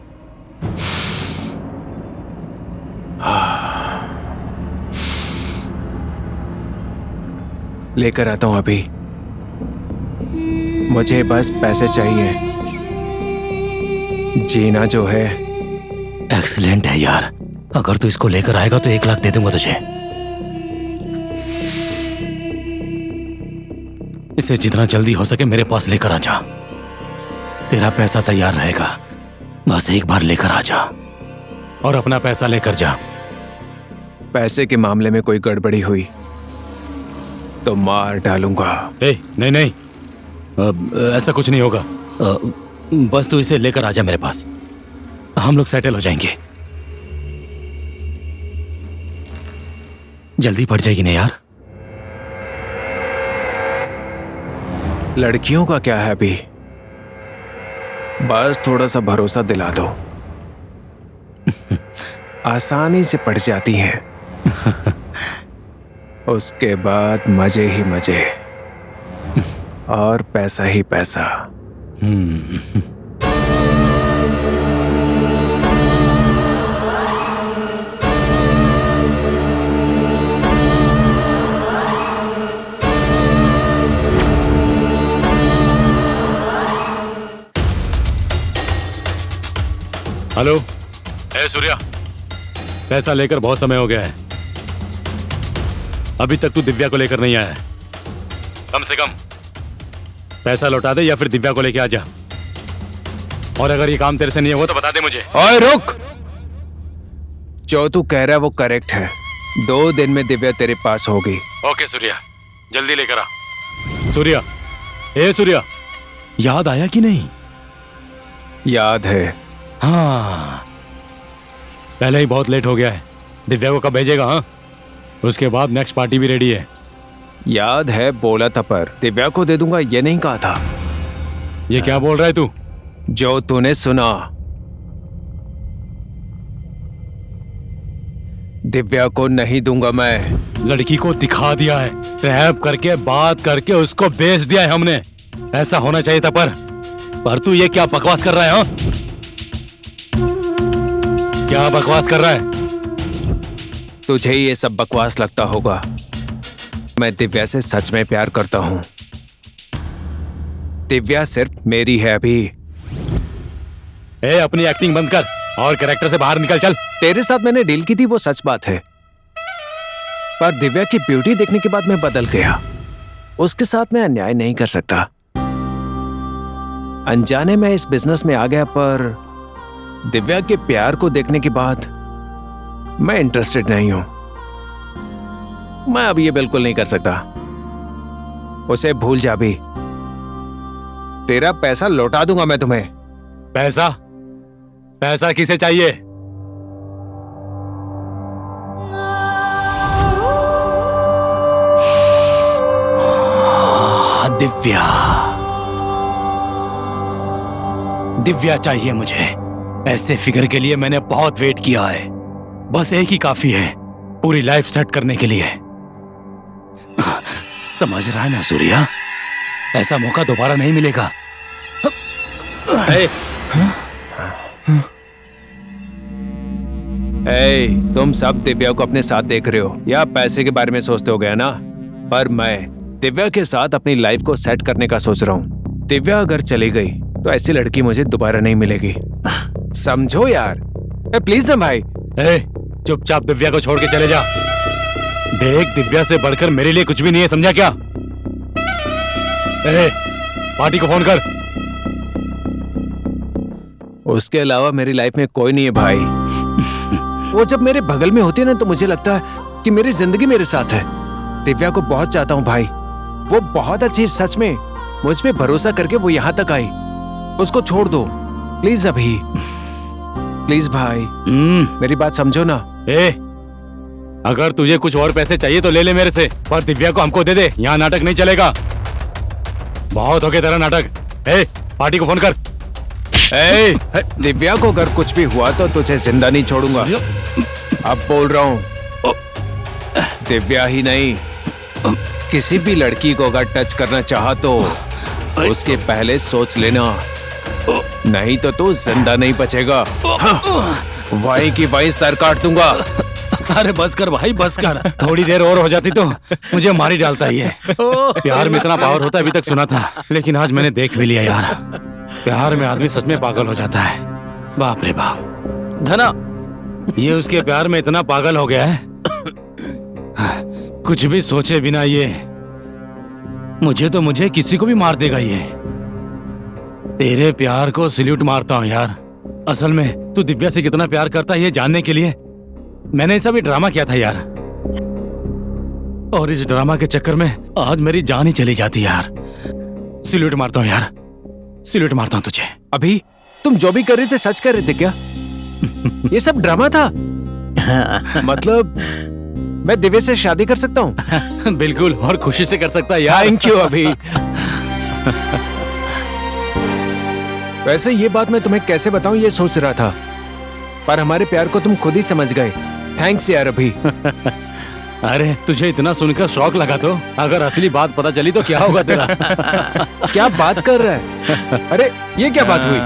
लेकर आता हूं अभी। मुझे बस पैसे चाहिए। जीना जो है। एक्सीलेंट है यार। अगर तू इसको लेकर आएगा तो 1 लाख दे दूंगा तुझे। इसे जितना जल्दी हो सके मेरे पास लेकर आ जा। तेरा पैसा तैयार रहेगा, बस एक बार लेकर आ जा और अपना पैसा लेकर जा। पैसे के मामले में कोई गड़बड़ी हुई तो मार डालूंगा। नहीं नहीं, ऐसा कुछ नहीं होगा। बस तू इसे लेकर आ जा मेरे पास, हम लोग सेटल हो जाएंगे। जल्दी पड़ जाएगी ना यार। लड़कियों का क्या है अभी, बस थोड़ा सा भरोसा दिला दो, आसानी से पड़ जाती हैं। उसके बाद मजे ही मजे और पैसा ही पैसा। हेलो। ए सूर्या, पैसा लेकर बहुत समय हो गया है, अभी तक तू दिव्या को लेकर नहीं आया है। कम से कम पैसा लौटा दे या फिर दिव्या को लेकर आ जा। और अगर ये काम तेरे से नहीं हुआ तो बता दे मुझे। ओए रुक, जो तू कह रहा है वो करेक्ट है। 2 दिन में दिव्या तेरे पास होगी। ओके सूर्या, जल्दी लेकर आ। सूर्या, ए सूर्या, याद आया कि नहीं? याद है। हाँ, पहले ही बहुत लेट हो गया है। दिव्या को कब भेजेगा? हाँ, उसके बाद नेक्स्ट पार्टी भी रेडी है। याद है, बोला था, पर दिव्या को दे दूंगा ये नहीं कहा था। ये क्या बोल रहा है तू? जो तूने सुना। दिव्या को नहीं दूंगा मैं। लड़की को दिखा दिया है, ट्रैप करके बात करके उसको बेच दिया है हमने। ऐसा होना चाहिए था, पर तू ये क्या बकवास कर रहा है? हाँ, क्या बकवास कर रहा है? तुझे ये सब बकवास लगता होगा, मैं दिव्या से सच में प्यार करता हूं। दिव्या सिर्फ मेरी है अभी। ए, अपनी एक्टिंग बंद कर और कैरेक्टर से बाहर निकल चल। तेरे साथ मैंने डील की थी वो सच बात है, पर दिव्या की ब्यूटी देखने के बाद मैं बदल गया। उसके साथ मैं अन्याय नहीं कर सकता। अनजाने में इस बिजनेस में आ गया, पर दिव्या के प्यार को देखने के बाद मैं इंटरेस्टेड नहीं हूं। मैं अब ये बिल्कुल नहीं कर सकता। उसे भूल जा भी। तेरा पैसा लौटा दूंगा मैं तुम्हें। पैसा? पैसा किसे चाहिए? दिव्या, दिव्या चाहिए मुझे। ऐसे फिगर के लिए मैंने बहुत वेट किया है। बस एक ही काफी है पूरी लाइफ सेट करने के लिए। समझ रहा है ना सूर्या? ऐसा मौका दोबारा नहीं मिलेगा। तुम सब दिव्या को अपने साथ देख रहे हो या पैसे के बारे में सोचते हो गया ना? पर मैं दिव्या के साथ अपनी लाइफ को सेट करने का सोच रहा हूँ। दिव्या अगर चली गई तो ऐसी लड़की मुझे दोबारा नहीं मिलेगी। समझो यार। प्लीज ना भाई। चुपचाप दिव्या को छोड़ के चले जा। देख, दिव्या से बढ़कर मेरे लिए कुछ भी नहीं है, समझा क्या? पार्टी को फोन कर। उसके अलावा मेरी लाइफ में कोई नहीं है भाई। वो जब मेरे बगल में होती है ना तो मुझे लगता है कि मेरी जिंदगी मेरे साथ है। दिव्या को बहुत चाहता हूँ भाई। वो बहुत अच्छी, सच में मुझ पे भरोसा करके वो यहाँ तक आई। उसको छोड़ दो प्लीज अभी। प्लीज भाई, मेरी बात समझो ना। अगर तुझे कुछ और पैसे चाहिए तो ले ले मेरे से, पर दिव्या को हमको दे दे। यहाँ नाटक नहीं चलेगा। बहुत हो गया तेरा नाटक। पार्टी को फोन कर। दिव्या को अगर कुछ भी हुआ तो तुझे जिंदा नहीं छोड़ूंगा। अब बोल रहा हूँ, दिव्या ही नहीं, किसी भी लड़की को अगर टच करना चाहा तो उसके पहले सोच लेना, नहीं तो तू जिंदा नहीं बचेगा। वहीं की वहीं सर काट दूंगा। अरे बस कर भाई, बस कर। थोड़ी देर और हो जाती तो मुझे मार ही डालता ही है। प्यार में इतना पावर होता है अभी तक सुना था, लेकिन आज मैंने देख भी लिया यार। प्यार में आदमी सच में पागल हो जाता है। बाप रे बाप। धना, ये उसके प्यार में इतना पागल हो गया है, कुछ भी सोचे बिना ये मुझे किसी को भी मार देगा ये। तेरे प्यार को सल्यूट मारता हूँ यार। असल में तू दिव्या से कितना प्यार करता है ये जानने के लिए मैंने ऐसा भी ड्रामा किया था यार। और इस ड्रामा के चक्कर में आज मेरी जान ही चली जाती यार। सल्यूट मारता हूँ यार, सल्यूट मारता हूँ तुझे। अभी तुम जो भी कर रहे थे सच कर रहे थे क्या? ये सब ड्रामा था? मतलब मैं दिव्या से शादी कर सकता हूँ? बिल्कुल, और खुशी से कर सकता है यार। थैंक यू अभी। वैसे ये बात मैं तुम्हें कैसे बताऊं ये सोच रहा था, पर हमारे प्यार को तुम खुद ही समझ गए। थैंक्स यार अभी। अरे तुझे इतना सुनकर शौक लगा तो अगर असली बात पता चली तो क्या होगा तेरा? क्या बात कर रहा है? अरे ये क्या बात हुई?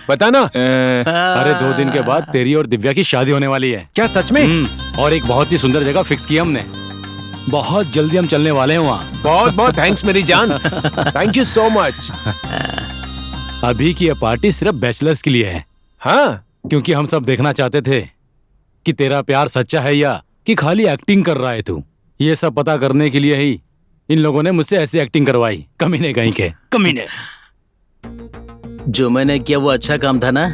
बता ना। अरे 2 दिन के बाद तेरी और दिव्या की शादी होने वाली है। क्या सच में? और एक बहुत ही सुंदर जगह फिक्स की हमने। बहुत जल्दी हम चलने वाले हैं वहाँ। बहुत बहुत थैंक्स मेरी जान। Thank you so much. अभी की ये पार्टी सिर्फ बैचलर्स के लिए है। हाँ, क्योंकि हम सब देखना चाहते थे कि तेरा प्यार सच्चा है या कि खाली एक्टिंग कर रहा है तू। ये सब पता करने के लिए ही इन लोगों ने मुझसे ऐसी एक्टिंग करवाई। कमीने कहीं के कमीने। जो मैंने किया वो अच्छा काम था ना?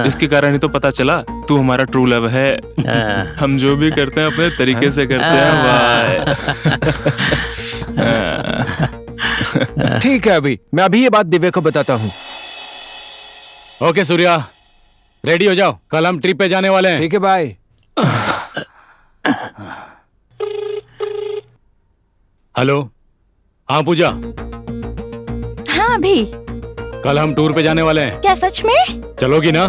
इसके कारण ही तो पता चला तू हमारा ट्रू लव है। हम जो भी करते हैं अपने तरीके से करते हैं। वाह। ठीक है, अभी मैं अभी ये बात दिव्या को बताता हूँ। ओके सूर्या, रेडी हो जाओ, कल हम ट्रिप पे जाने वाले हैं। ठीक है, बाय। हेलो, हाँ पूजा, हाँ अभी। कल हम टूर पे जाने वाले हैं। क्या सच में? चलोगी ना?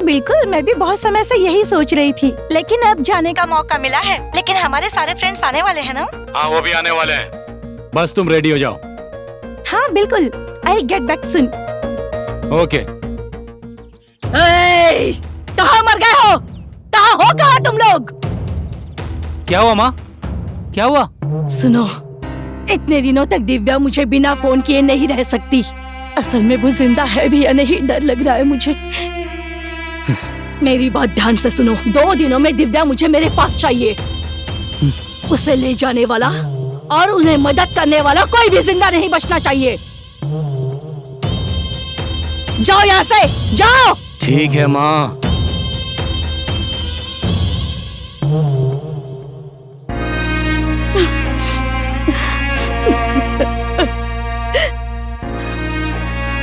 बिल्कुल, मैं भी बहुत समय से यही सोच रही थी, लेकिन अब जाने का मौका मिला है। लेकिन हमारे सारे फ्रेंड्स आने वाले हैं ना? हाँ, वो भी आने वाले हैं। बस तुम रेडी हो जाओ। हाँ बिल्कुल, I'll get back soon। Okay. कहाँ मर गए हो? कहाँ तुम लोग? क्या हुआ माँ? क्या हुआ? सुनो, इतने दिनों तक दिव्या मुझे बिना फोन किए नहीं रह सकती। असल में वो जिंदा है भी या नहीं, डर लग रहा है मुझे। मेरी बात ध्यान से सुनो, 2 दिनों में दिव्या मुझे मेरे पास चाहिए। उसे ले जाने वाला और उन्हें मदद करने वाला कोई भी जिंदा नहीं बचना चाहिए। जाओ यहाँ से, जाओ। ठीक है माँ।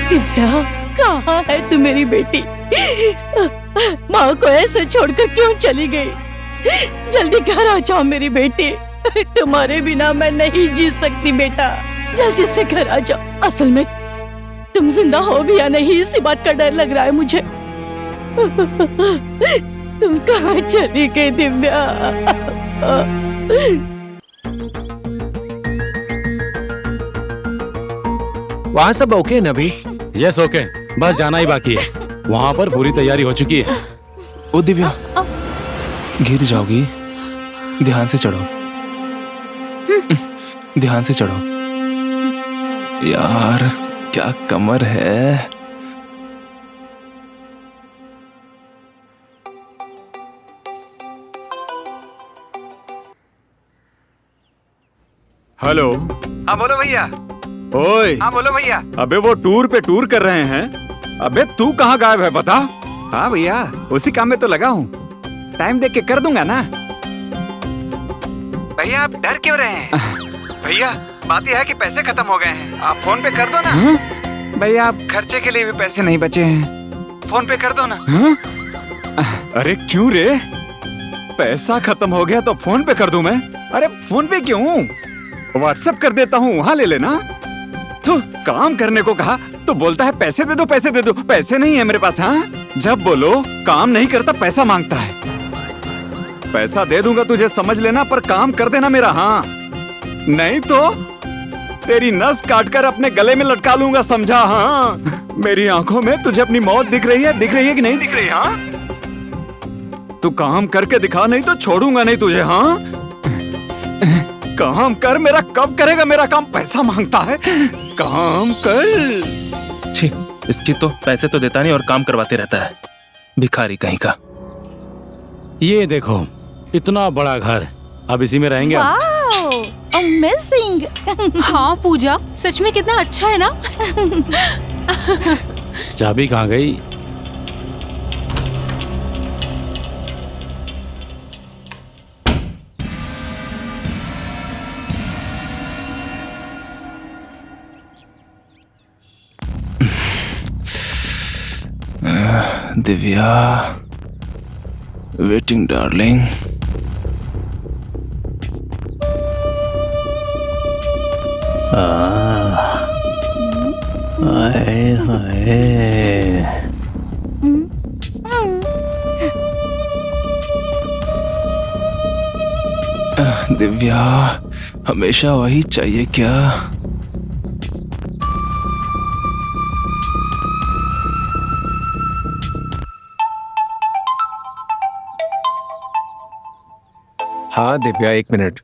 दिव्या, कहाँ है तू मेरी बेटी? माँ को ऐसे छोड़कर क्यों चली गई? जल्दी घर आ जाओ मेरी बेटी। तुम्हारे बिना मैं नहीं जी सकती बेटा, जल्दी से घर आ जाओ। असल में तुम जिंदा हो भी या नहीं, इसी बात का डर लग रहा है मुझे। तुम कहाँ चली गई दिव्या? वहाँ सब ओके ना अभी? यस ओके, बस जाना ही बाकी है। वहाँ पर पूरी तैयारी हो चुकी है। ओ दिव्या, गिर जाओगी। ध्यान से चढ़ो, ध्यान से चढ़ो। यार क्या कमर है। हेलो। हाँ बोलो भैया। ओए। हाँ बोलो भैया। अबे वो टूर पे टूर कर रहे हैं। अबे तू कहाँ गायब है बता? हाँ भैया, उसी काम में तो लगा हूँ। टाइम देख के कर दूंगा ना। भैया आप डर क्यों रहे हैं? भैया बात यह है कि पैसे खत्म हो गए हैं, आप फोन पे कर दो ना। भैया आप खर्चे के लिए भी पैसे नहीं बचे हैं, फोन पे कर दो ना। अरे क्यों रे? पैसा खत्म हो गया तो फोन पे कर दूं मैं? अरे फोन पे क्यों, व्हाट्सएप कर देता हूँ, वहाँ ले लेना। तो काम करने को कहा तो बोलता है पैसे दे दो पैसे दे दो। पैसे नहीं है मेरे पास। हाँ, जब बोलो काम नहीं करता पैसा मांगता है। पैसा दे दूंगा तुझे, समझ लेना, पर काम कर देना मेरा। हाँ नहीं तो तेरी नस काटकर अपने गले में लटका लूंगा, समझा? हाँ, मेरी आंखों में तुझे अपनी मौत दिख रही है कि नहीं दिख रही? हाँ, तू काम करके दिखा, नहीं तो छोड़ूंगा नहीं तुझे। हाँ, काम कर। मेरा कब करेगा मेरा काम? पैसा मांगता है, काम कर। छी, इसकी तो पैसे तो देता नहीं और काम करवाते रहता है, भिखारी कहीं का। ये देखो, इतना बड़ा घर, अब इसी में रहेंगे। Wow, amazing. हाँ पूजा, सच में कितना अच्छा है ना। चाबी कहाँ गई? Divya, waiting darling. Hi hi. Divya, हमेशा वही चाहिए क्या? हाँ दिव्या, 1 मिनट।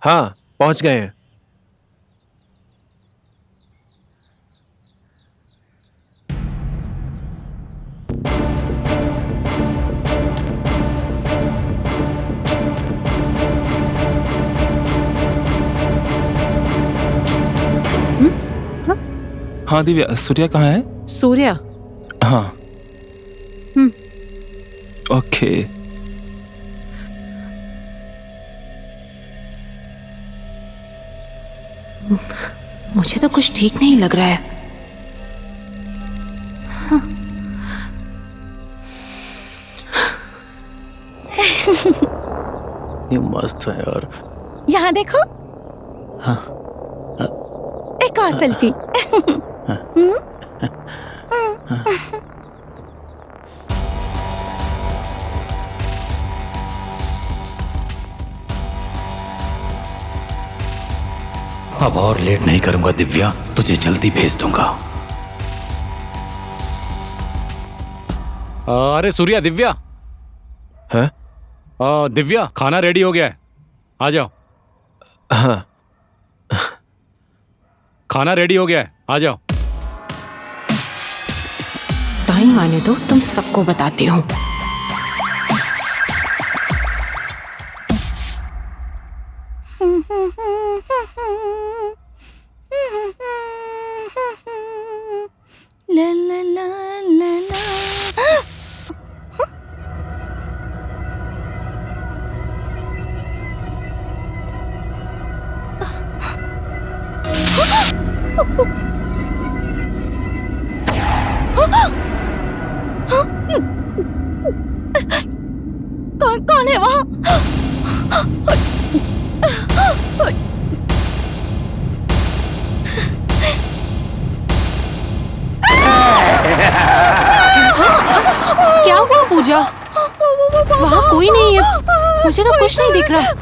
हाँ, पहुंच गए हैं। हाँ दिव्या, सूर्या कहाँ है? सूर्या? हाँ। ओके। मुझे तो कुछ ठीक नहीं लग रहा है। ये मस्त है यार। यहाँ देखो। हाँ। एक और सेल्फी। अब और लेट नहीं करूंगा दिव्या, तुझे जल्दी भेज दूंगा। अरे सूर्या, दिव्या। हाँ? दिव्या, खाना रेडी हो गया है, आ जाओ। हाँ। खाना रेडी हो गया है, आ जाओ। टाइम आने दो, तुम सबको बताती हूँ। ला ला ला ला ला। कौन है वहाँ? क्या हुआ पूजा? वहाँ कोई नहीं है, मुझे तो कुछ नहीं दिख रहा।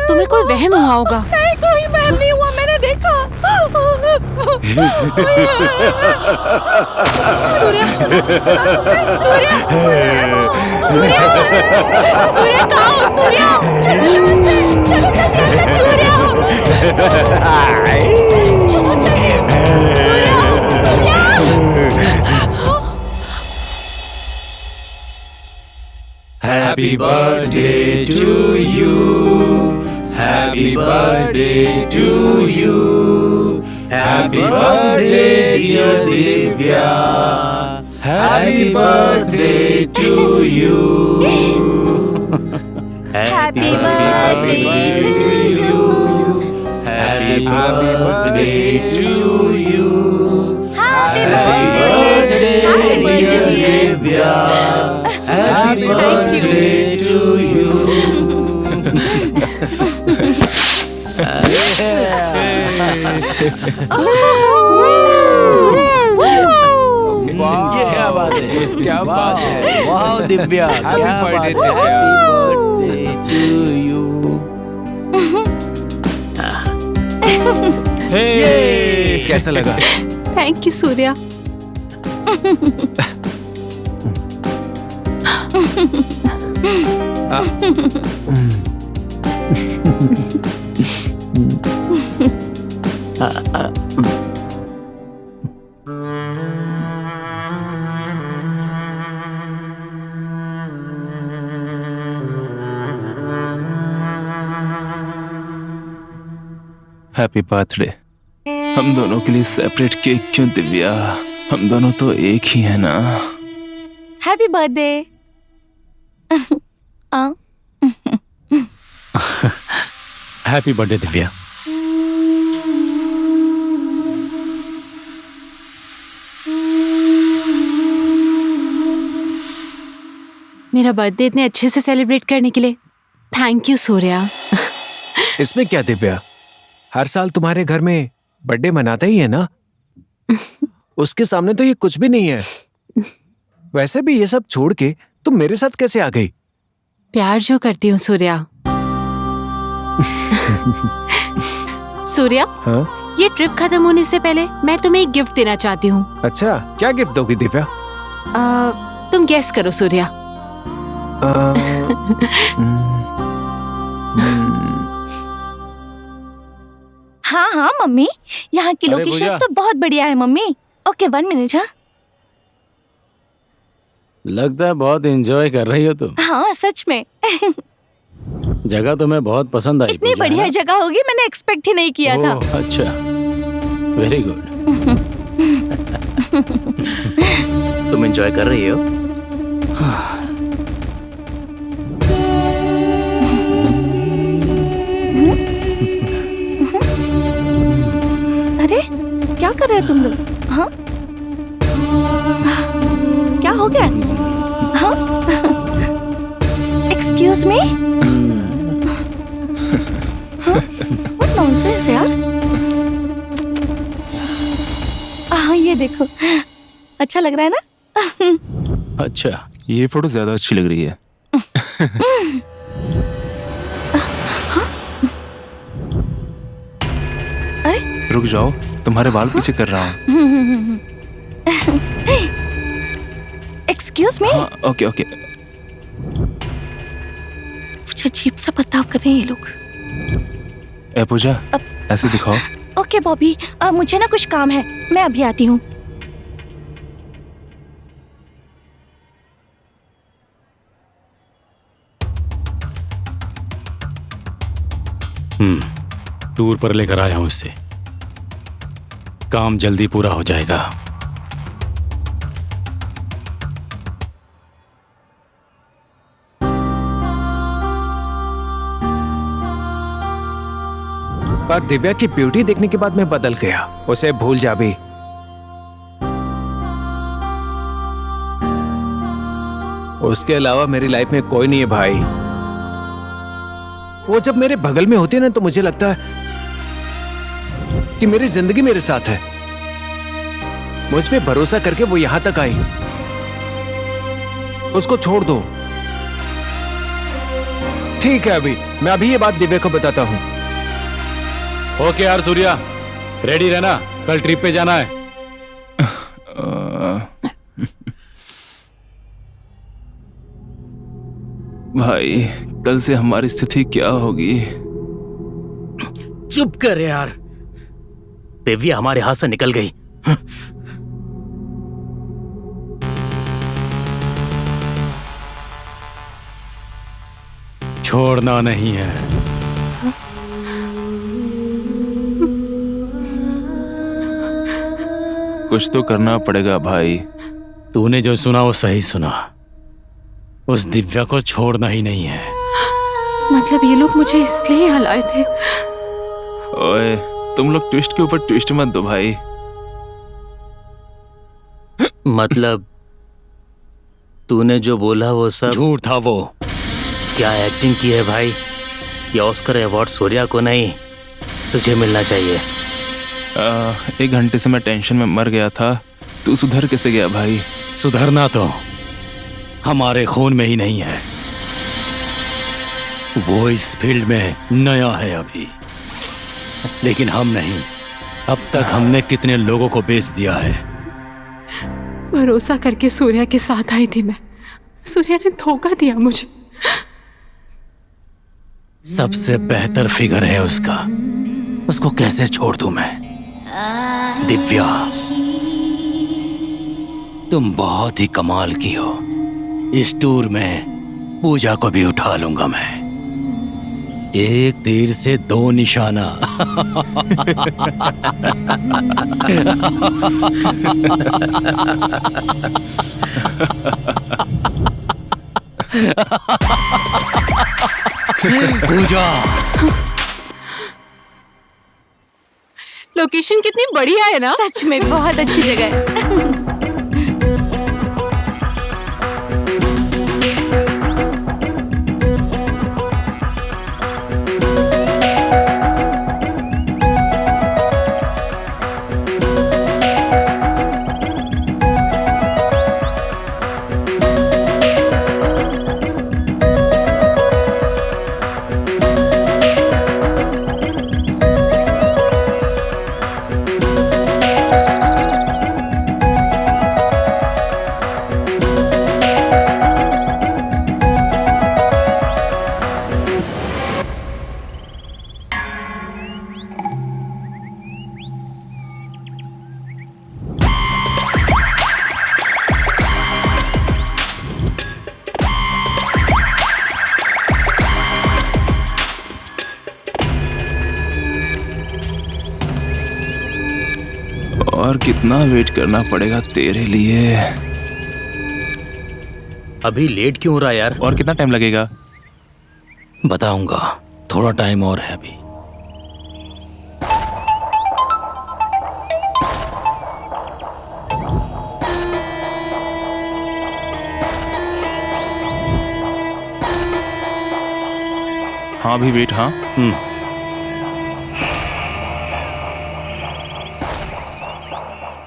तुम्हें कोई वहम हुआ होगा। नहीं, कोई वहम नहीं हुआ, मैंने देखा। सूर्या, सूर्या, सूर्या, सूर्या कहाँ हो? सूर्या, चलो जल्दी, सूर्या, चलो जल्दी। Happy birthday to you. Happy birthday to you. Happy birthday dear Divya. Happy birthday to you. Happy birthday to you. Happy birthday to you. Happy birthday, dear Divya. Happy birthday to you. ये क्या बात है? क्या बात है? वाह दिव्या, क्या बात है? birthday, Happy birthday to you. हे, कैसा लगा? Thank you Surya. Happy birthday. हम दोनों के लिए सेपरेट केक क्यों दिव्या? हम दोनों तो एक ही है ना। Happy birthday. Happy birthday Divya. मेरा बर्थडे इतने अच्छे से सेलिब्रेट करने के लिए थैंक यू सूर्या। इसमें क्या दिव्या, हर साल तुम्हारे घर में बर्थडे मनाता ही है ना। उसके सामने तो ये कुछ भी नहीं है। वैसे भी ये सब छोड़ के तुम मेरे साथ कैसे आ गई? प्यार जो करती हूँ सूर्या। सूर्या, हाँ? ये ट्रिप खत्म होने से पहले मैं तुम्हें एक गिफ्ट देना चाहती हूँ। अच्छा, क्या गिफ्ट दोगी दिव्या? तुम गेस करो सूर्या। हाँ हाँ मम्मी, यहाँ की अरे लोकेशंस भैया। तो बहुत बढ़िया है मम्मी। Okay 1 minute. हाँ लगता है बहुत एंजॉय कर रही हो तुम। हाँ सच में। जगह तुम्हें बहुत पसंद आई। इतनी पूजा, है बढ़िया ना? जगह होगी मैंने एक्सपेक्ट ही नहीं किया था। ओह, अच्छा, वेरी गुड। एंजॉय कर रही हो? अरे क्या कर रहे हो तुम लोग? हाँ, क्या हो गया? हाँ, एक्सक्यूज मी, व्हाट नॉनसेंस यार। हाँ, ये देखो, अच्छा लग रहा है ना? अच्छा, ये फोटो ज्यादा अच्छी लग रही है। अरे रुक जाओ, तुम्हारे बाल पीछे कर रहा हूँ। एक्सक्यूज मी, हाँ, ओके ओके। कुछ अजीब सा बर्ताव कर रहे हैं ये लोग। ए पूजा, ऐसे दिखाओ। ओके बॉबी, मुझे ना कुछ काम है, मैं अभी आती हूँ। टूर पर लेकर आया हूं इसे। काम जल्दी पूरा हो जाएगा। पर दिव्या की ब्यूटी देखने के बाद मैं बदल गया। उसे भूल जा भी। उसके अलावा मेरी लाइफ में कोई नहीं है भाई। वो जब मेरे बगल में होती है ना तो मुझे लगता है कि मेरी जिंदगी मेरे साथ है। मुझ पे भरोसा करके वो यहां तक आई। उसको छोड़ दो। ठीक है, मैं अभी ये बात दिव्या को बताता हूं। ओके यार सूर्या, रेडी रहना, कल ट्रिप पे जाना है। भाई, कल से हमारी स्थिति क्या होगी? चुप कर यार। दिव्या हमारे हाथ से निकल गई। छोड़ना नहीं है। कुछ तो करना पड़ेगा भाई। तूने जो सुना वो सही सुना। उस दिव्या को छोड़ना ही नहीं है। मतलब ये लोग मुझे इसलिए यहाँ लाए थे? ओए, तुम लोग ट्विस्ट के ऊपर ट्विस्ट मत दो भाई। मतलब तूने जो बोला वो सब झूठ था वो। क्या एक्टिंग की है भाई? ये ऑस्कर अवार्ड सूर्या को नहीं, तुझे मिलना चाहिए। 1 घंटे से मैं टेंशन में मर गया था। तू सुधर कैसे गया भाई? सुधरना तो हमारे खून में ही नहीं है। वो इस फील्ड में नया है अभी, लेकिन हम नहीं। अब तक हमने कितने लोगों को बेच दिया है। भरोसा करके सूर्या के साथ आई थी मैं। सूर्या ने धोखा दिया मुझे। सबसे बेहतर फिगर है उसका। उसको कैसे छोड़ दूं मैं? दिव्या, तुम बहुत ही कमाल की हो। इस टूर में पूजा को भी उठा लूंगा मैं। एक तीर से 2 निशाना। पूजा, लोकेशन कितनी बढ़िया है ना? सच में बहुत अच्छी जगह है। और कितना वेट करना पड़ेगा तेरे लिए? अभी लेट क्यों हो रहा है यार? और कितना टाइम लगेगा? बताऊंगा, थोड़ा टाइम और है अभी। हाँ अभी वेट। हाँ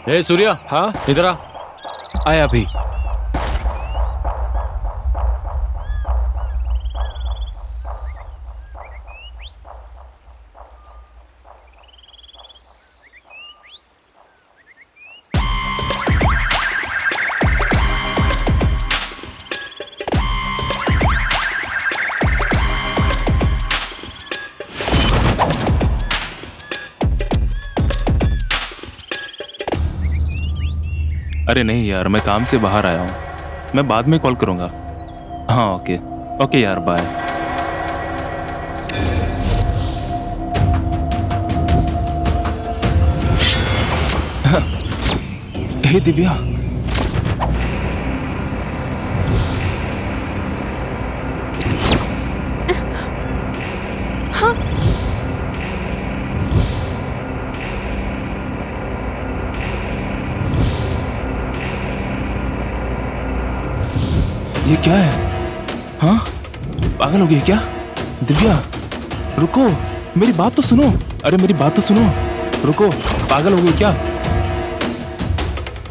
ए सूर्या, हाँ इधर आ। आया अभी। अरे नहीं यार, मैं काम से बाहर आया हूँ, मैं बाद में कॉल करूँगा। हाँ ओके ओके यार, बाय। हे दिव्या, ये क्या है? हाँ पागल हो गई क्या? दिव्या रुको, मेरी बात तो सुनो। अरे मेरी बात तो सुनो, रुको, पागल हो गई क्या?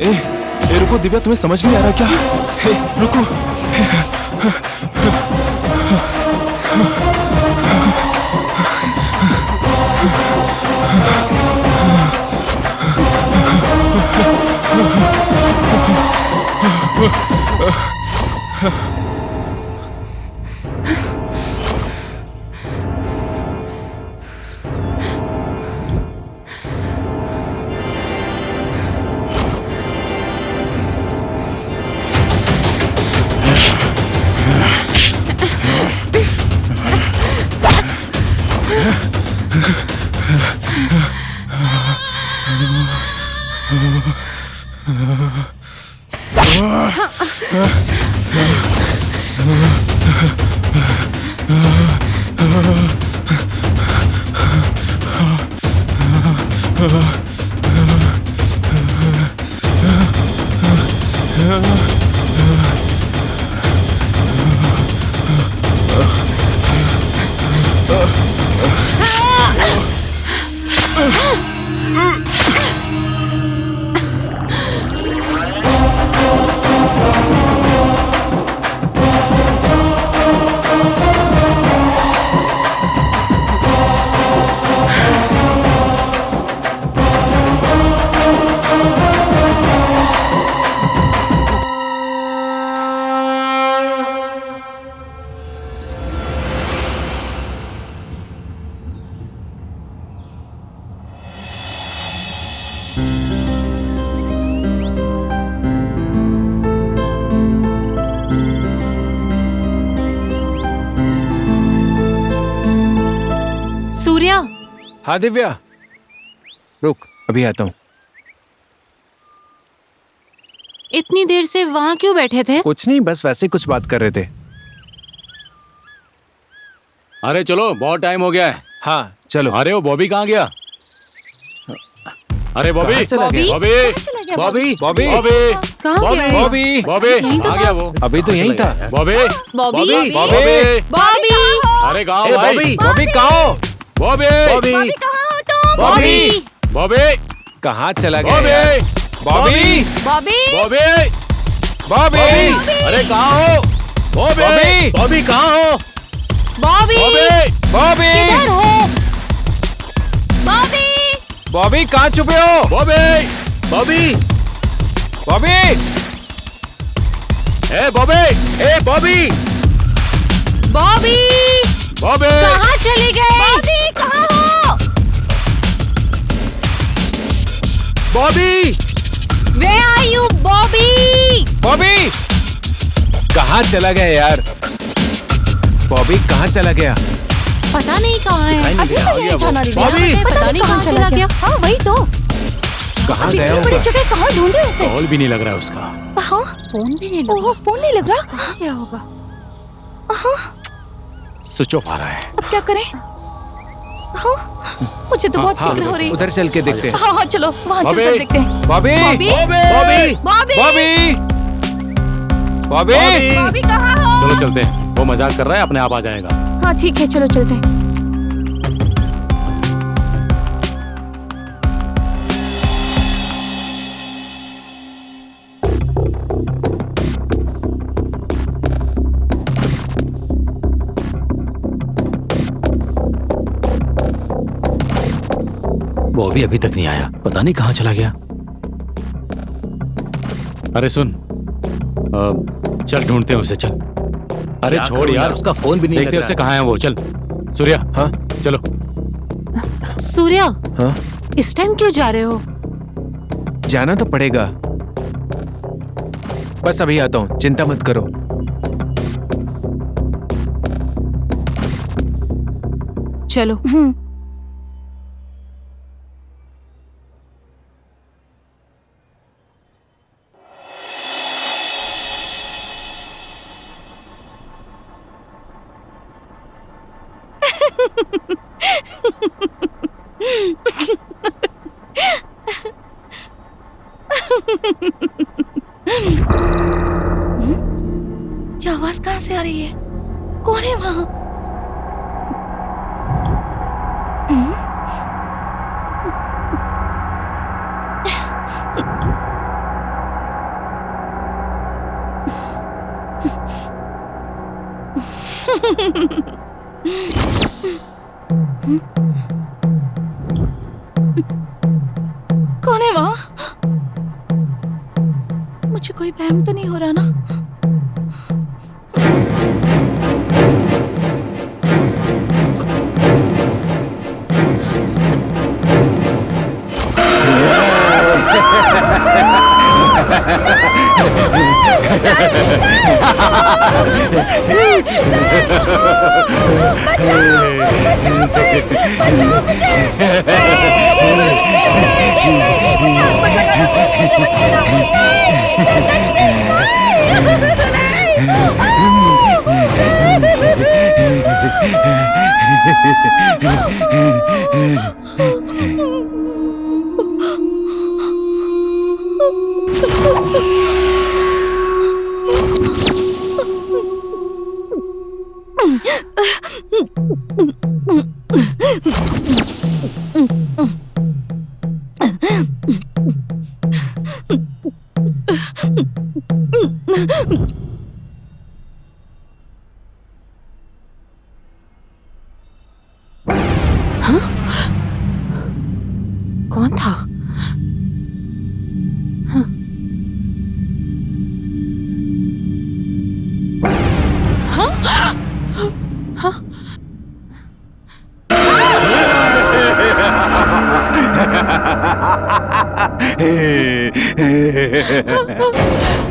ए रुको दिव्या, तुम्हें समझ नहीं आ रहा क्या? रुको। सूर्या। हाँ दिव्या, रुक अभी आता हूँ। इतनी देर से वहां क्यों बैठे थे? कुछ नहीं, बस वैसे ही कुछ बात कर रहे थे। अरे चलो, बहुत टाइम हो गया है। हाँ चलो। अरे वो बॉबी कहाँ गया? अरे बॉबी, कहाँ चला गया? बॉबी, बॉबी बॉबी, बॉबी, कहाँ गया? बॉबी, बॉबी, यहीं तो आ था। गया वो। अभी तो यहीं था। बॉबी, बॉबी बॉबी, बॉबी, बॉबी अरे कहाँ ए, हो भाई? बॉबी, बॉबी कहाँ हो? बॉबी, बॉबी, बॉबी बॉबी, कहाँ चला गया बॉबी, यार? बॉबी, बॉबी बॉबी, बॉबी, अरे कहाँ हो? बॉबी, बॉबी, बॉबी कहाँ हो? बॉबी बॉबी, बॉबी, किधर हो? बॉबी बॉबी कहाँ छुपे हो? बॉबी, बॉबी, बॉबी, ए बॉबी, ए बॉबी, बॉबी बॉबी, कहाँ चले गए? बॉबी कहाँ हो? Bobby, Where are you, Bobby? Bobby कहाँ चला गया यार? बॉबी कहाँ चला गया? पता नहीं कहाँ है। दिखाई नहीं दे रहा। अभी तो यहीं था ना, रिया। बॉबी! पता नहीं कहाँ चला गया। हाँ वही तो। कहाँ अभी गया इतनी बड़ी होगा? जगह कहाँ ढूंढे उसे? कॉल भी नहीं लग रहा है उसका। हाँ, फोन भी नहीं लगा। ओहो, फोन नहीं लग रहा। कहाँ गया होगा? स्विच ऑफ आ रहा है। अब क्या करें? हाँ, मुझे तो बहुत फिक्र हो रही है। उधर चल के देखते हैं। हाँ हाँ, चलो वहाँ चलकर देखते हैं। बॉबी बॉबी, बॉबी बॉबी, बॉबी बॉबी बॉबी कहाँ हो? चलो चलते हैं, वो मजाक कर रहा है, अपने आप आ जाएगा। हाँ ठीक है, चलो चलते हैं। वो अभी तक नहीं आया, पता नहीं कहाँ चला गया। अरे सुन, चल ढूंढते हैं उसे, चल। अरे क्या छोड़ करूं यार, उसका फोन भी नहीं देखते लग हैं उसे रहा कहाँ है वो। चल सूर्या, हाँ चलो। सूर्या, हाँ इस टाइम क्यों जा रहे हो? जाना तो पड़ेगा, बस अभी आता हूँ, चिंता मत करो। चलो। ये आवाज कहाँ से आ रही है? कौन है वहाँ? कौन है वहाँ? मुझे कोई वहम तो नहीं हो रहा ना? कौन था?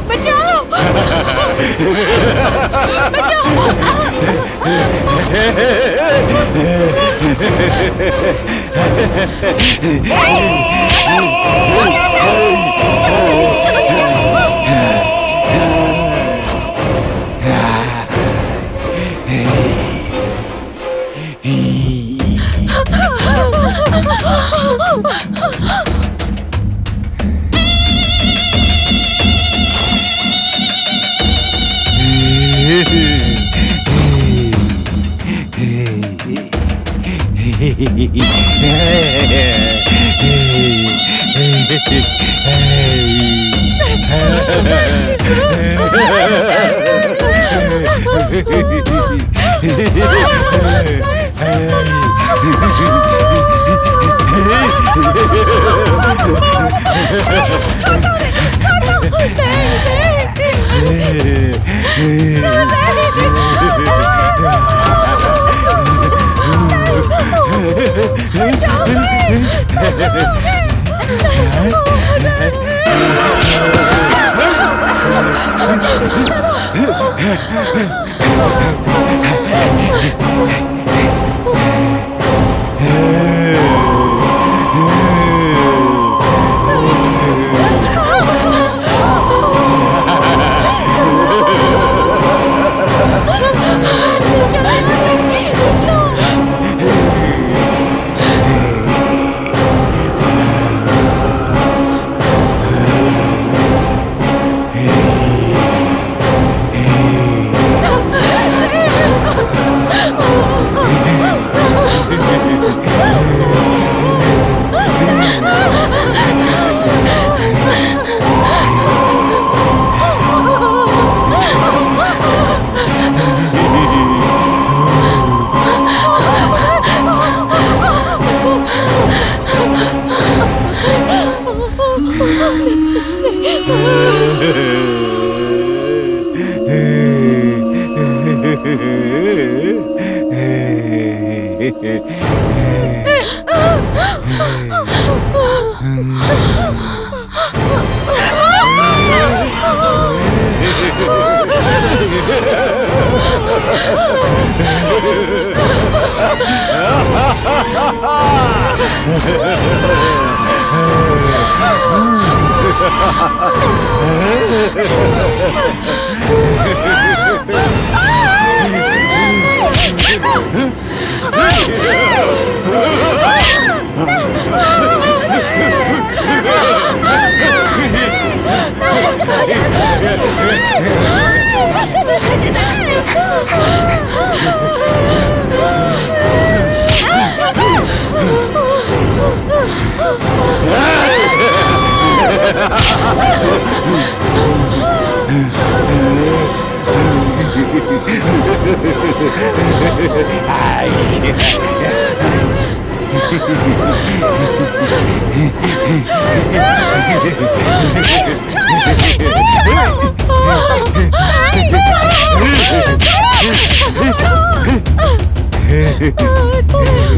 बचाओ! चलो जल्दी, चलो।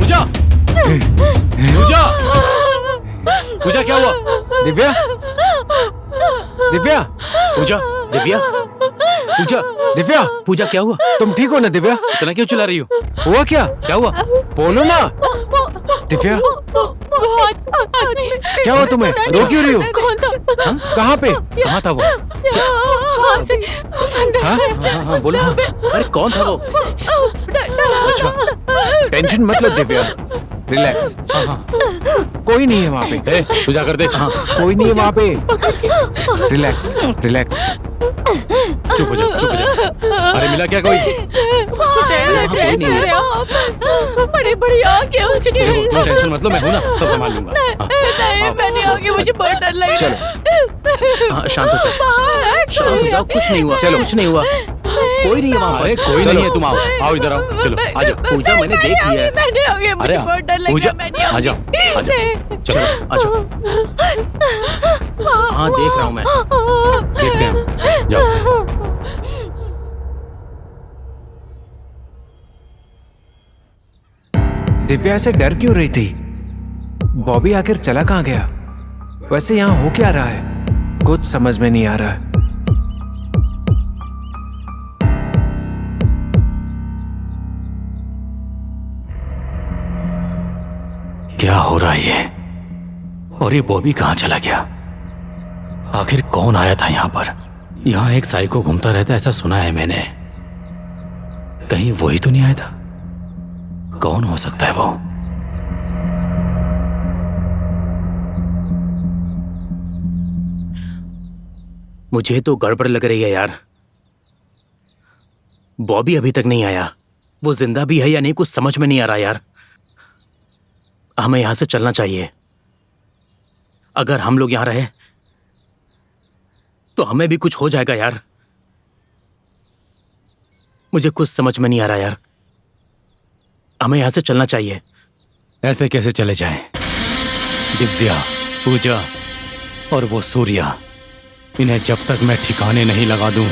पूजा, पूजा, पूजा क्या हुआ? दिव्या, दिव्या, पूजा, दिव्या, पूजा, दिव्या, पूजा क्या हुआ? तुम ठीक हो ना दिव्या? इतना क्यों चिल्ला रही हो? हुआ क्या? क्या हुआ? बोलो ना दिव्या, क्या हुआ तुम्हें? रो क्यों रही हो? कौन था? कहाँ पे? कहाँ था वो? हाँ? हाँ, बोलो। अरे कौन था वो? अच्छा, टेंशन मत लो दिव्या, रिलैक्स। कोई नहीं है वहाँ पे। ए, तू जा कर देख। हाँ, कोई नहीं है वहाँ पे। Relax, relax. चुप हो जा, चुप हो जा। अरे मिला क्या कोई? बड़ी बड़ी आंखें उसकी। देखो, तुम टेंशन मत लो, मैं हूँ ना, सब संभाल लूंगा। हाँ, नहीं, मैंने आगे, मुझे बहुत डर लग रहा है। हाँ, शांत हो जाओ, शांत हो जाओ, कुछ नहीं हुआ, चलो। कुछ नहीं हुआ, कोई नहीं है वहाँ पर। अरे कोई नहीं है, तुम आओ, आओ इधर आओ, चलो आ जाओ। पूजा मैंने देख लिया है। मैंने आगे, मुझे अरे बहुत डर लग पूजा, रहा है। मैंने आ जाओ, आ जाओ, चलो आ जाओ। हाँ देख रहा हूँ मैं, देखते हैं हम, जाओ। दिव्या से डर क्यों रही थी? बॉबी आखिर चला कहाँ गया? वैसे यहाँ हो क्या रहा है? कुछ समझ में नहीं आ रहा है। क्या हो रहा है ये? और ये बॉबी कहाँ चला गया? आखिर कौन आया था यहाँ पर? यहाँ एक साइको घूमता रहता, ऐसा सुना है मैंने। कहीं वही तो नहीं आया था? कौन हो सकता है वो? मुझे तो गड़बड़ लग रही है यार। बॉबी अभी तक नहीं आया। वो जिंदा भी है या नहीं, कुछ समझ में नहीं आ रहा यार। हमें यहां से चलना चाहिए। अगर हम लोग यहां रहे तो हमें भी कुछ हो जाएगा यार। मुझे कुछ समझ में नहीं आ रहा यार। हमें यहां से चलना चाहिए। ऐसे कैसे चले जाएं? दिव्या, पूजा और वो सूर्या, इन्हें जब तक मैं ठिकाने नहीं लगा दूं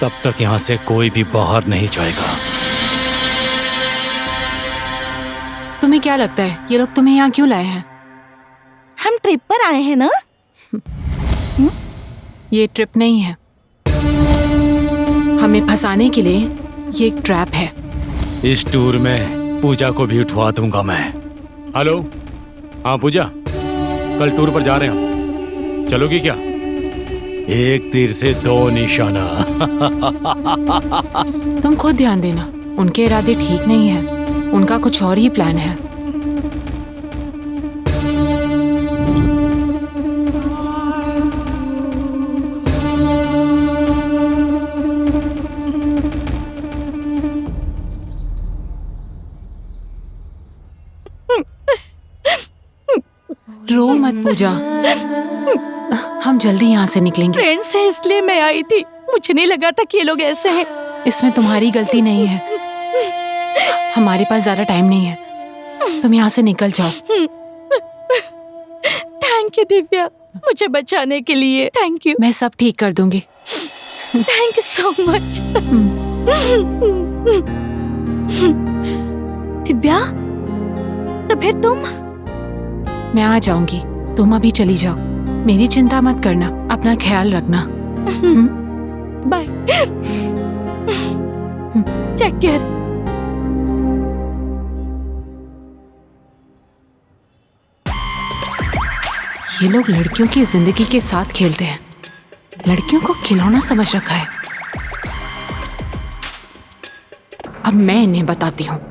तब तक यहां से कोई भी बाहर नहीं जाएगा। तुम्हें क्या लगता है ये लोग तुम्हें यहाँ क्यों लाए हैं? हम ट्रिप पर आए हैं ना? ये ट्रिप नहीं है। हमें फंसाने के लिए ये एक ट्रैप है। इस टूर में पूजा को भी उठवा दूंगा मैं। हेलो, हाँ पूजा, कल टूर पर जा रहे हैं हम, चलोगी क्या? एक तीर से दो निशाना। तुम खुद ध्यान देना, उनके इरादे ठीक नहीं है। उनका कुछ और ही प्लान है। रो मत पूजा, हम जल्दी यहाँ से निकलेंगे। ट्रेन से इसलिए मैं आई थी, मुझे नहीं लगा था कि ये लोग ऐसे हैं। इसमें तुम्हारी गलती नहीं है। हमारे पास ज्यादा टाइम नहीं है, तुम यहाँ से निकल जाओ। थैंक यू दिव्या, मुझे बचाने के लिए। Thank you. मैं सब ठीक कर दूंगी। Thank you so much. Divya, तो फिर तुम? मैं आ जाऊंगी, तुम अभी चली जाओ। मेरी चिंता मत करना, अपना ख्याल रखना। बाय। Take care. ये लोग लड़कियों की जिंदगी के साथ खेलते हैं, लड़कियों को खिलौना समझ रखा है। अब मैं इन्हें बताती हूँ।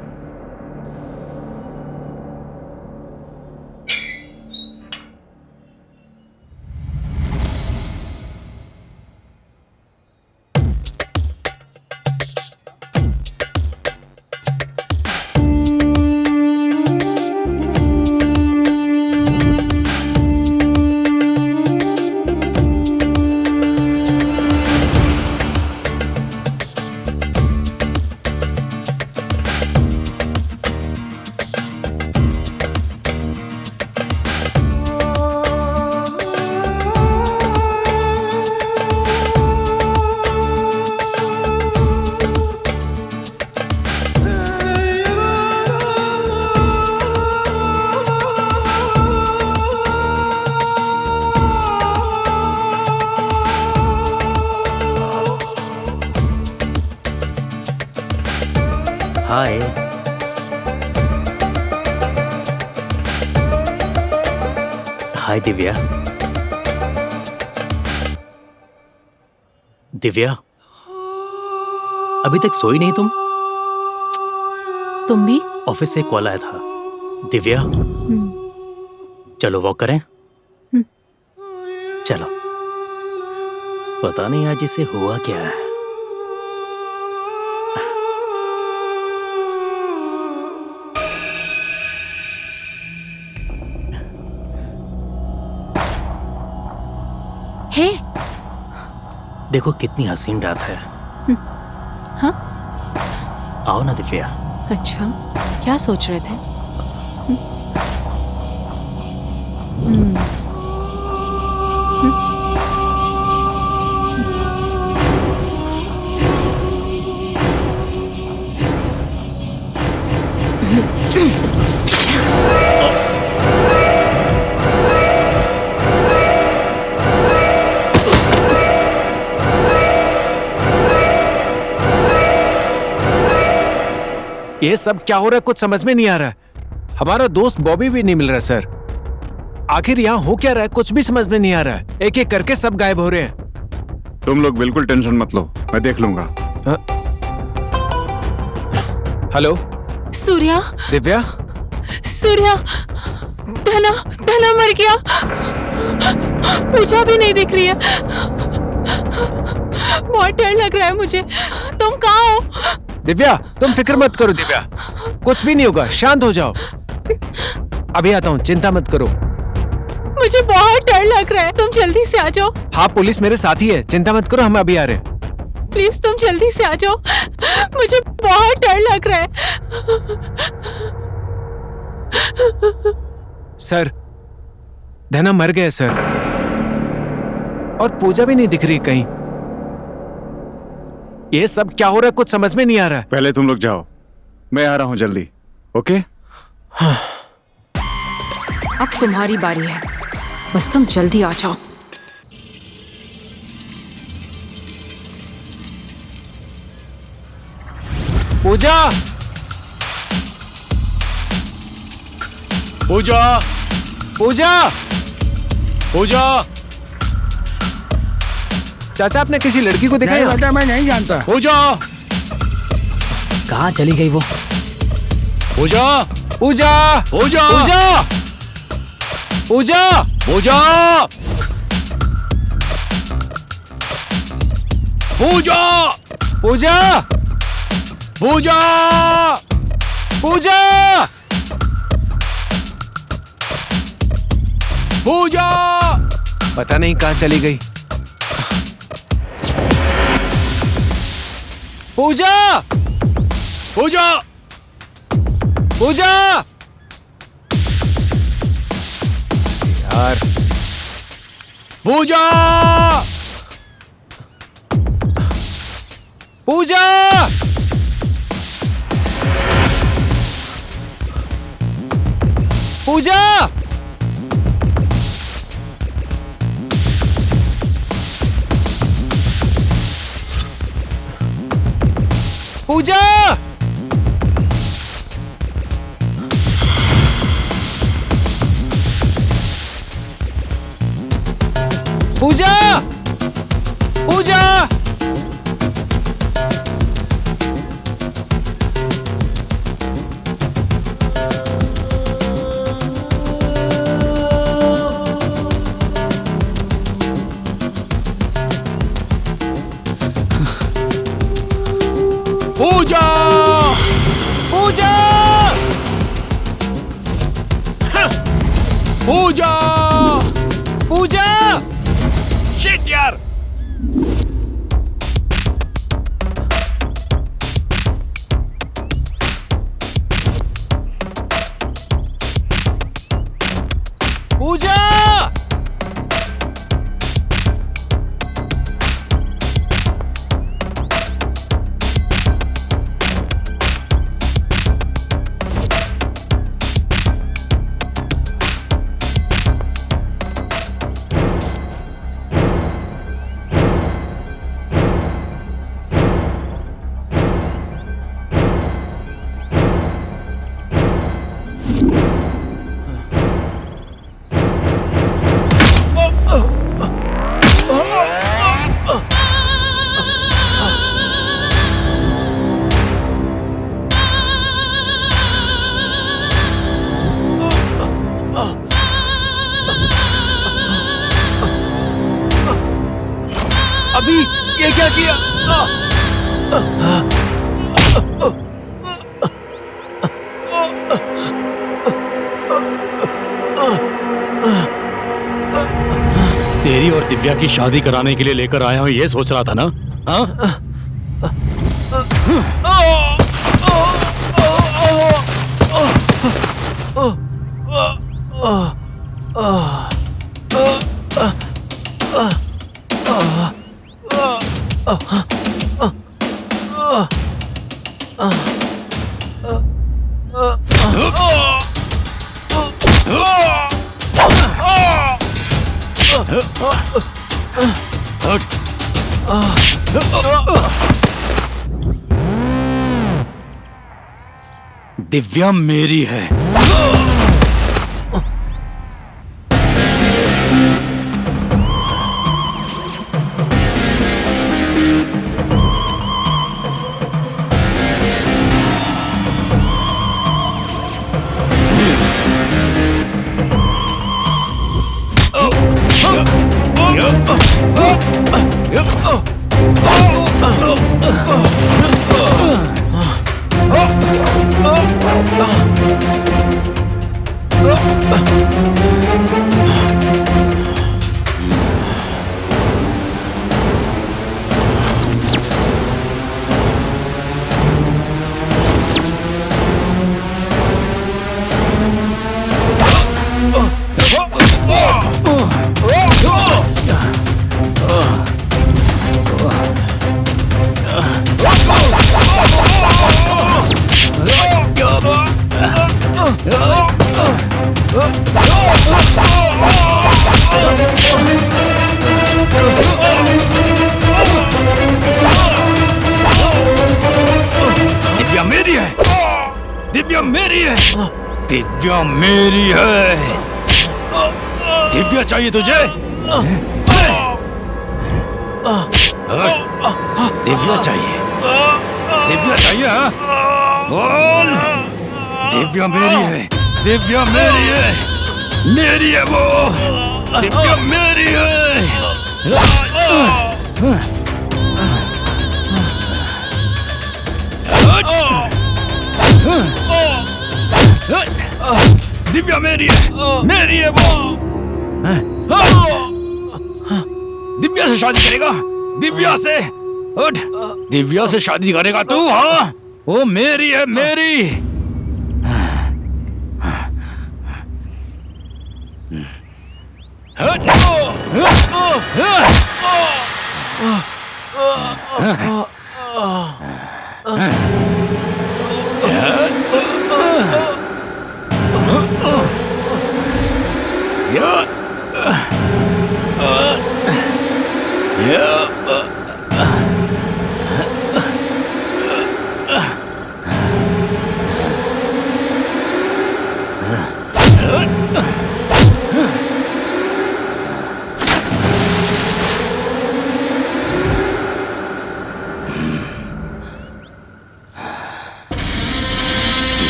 हाय। हाय दिव्या। दिव्या, अभी तक सोई नहीं तुम? तुम भी? ऑफिस से एक कॉल आया था। दिव्या, चलो वॉक करें। चलो। पता नहीं आज इसे हुआ क्या है। हे, देखो कितनी हसीन रात है। हाँ? आओ ना दिव्या। अच्छा, क्या सोच रहे थे? ये सब क्या हो रहा है, कुछ समझ में नहीं आ रहा है। हमारा दोस्त बॉबी भी नहीं मिल रहा सर। आखिर यहाँ हो क्या रहा है, कुछ भी समझ में नहीं आ रहा है। एक एक करके सब गायब हो रहे हैं। तुम लोग बिल्कुल टेंशन मत लो, मैं देख लूंगा। हेलो सूर्या। दिव्या। सूर्या, धना मर गया। पूजा भी नहीं दिख रही है। बहुत डर लग रहा है मुझे। तुम कहाँ हो? दिव्या, तुम फिक्र मत करो दिव्या, कुछ भी नहीं होगा, शांत हो जाओ। अभी आता हूँ, चिंता मत करो। मुझे बहुत डर लग रहा है, तुम जल्दी से आ जाओ। हाँ, पुलिस मेरे साथ ही है, चिंता मत करो, हम अभी आ रहे हैं। प्लीज तुम जल्दी से आ जाओ, मुझे बहुत डर लग रहा है। सर, धना मर गया सर, और पूजा भी नहीं दिख रही कहीं। ये सब क्या हो रहा है, कुछ समझ में नहीं आ रहा है। पहले तुम लोग जाओ, मैं आ रहा हूं जल्दी। ओके? हाँ। अब तुम्हारी बारी है, बस तुम जल्दी आ जाओ। पूजा, पूजा, पूजा, पूजा। चाचा, आपने किसी लड़की को देखा? नहीं बेटा, मैं नहीं जानता। पूजा, कहाँ चली गई वो? पूजा, पूजा, पूजा, पूजा, पूजा, पूजा, पूजा, पूजा, पूजा, पूजा, पूजा। पता नहीं कहाँ चली गई। पूजा, पूजा, पूजा। यार, पूजा, पूजा, पूजा, पूजा। पूजा, पूजा। पूजा, पूजा, पूजा, पूजा। शिट यार। पूजा, अभी ये क्या किया? तेरी और दिव्या की शादी कराने के लिए लेकर आया हूं, ये सोच रहा था ना? हाँ? दिव्या मेरी है। दिव्या मेरी है। दिव्या मेरी है। दिव्या मेरी है। दिव्या चाहिए तुझे? दिव्या चाहिए? दिव्या चाहिए? हाँ? बोल। दिव्या मेरी है। दिव्या मेरी है। मेरी है वो। दिव्या मेरी है। दिव्या मेरी है। मेरी है वो। दिव्या से शादी करेगा? दिव्या से? उठ। दिव्या से शादी करेगा तू? हाँ, वो मेरी है। मेरी।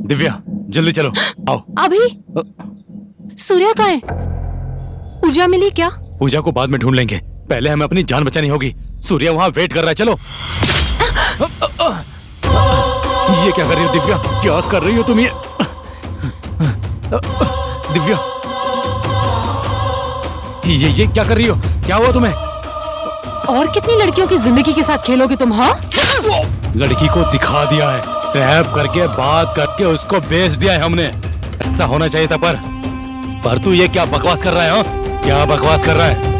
दिव्या जल्दी चलो, आओ। अभी सूर्या कहाँ है? पूजा मिली क्या? पूजा को बाद में ढूंढ लेंगे, पहले हमें अपनी जान बचानी होगी। सूर्या वहां वेट कर रहा है, चलो। ये क्या कर रही हो दिव्या? क्या कर रही हो तुम ये? दिव्या ये क्या कर रही हो? क्या हुआ तुम्हें? और कितनी लड़कियों की जिंदगी के साथ खेलोगे तुम? हाँ, लड़की को दिखा दिया है, ट्रैप करके बात करके उसको बेच दिया है हमने। ऐसा होना चाहिए था, पर तू ये क्या बकवास कर रहा है? हाँ, क्या बकवास कर रहा है?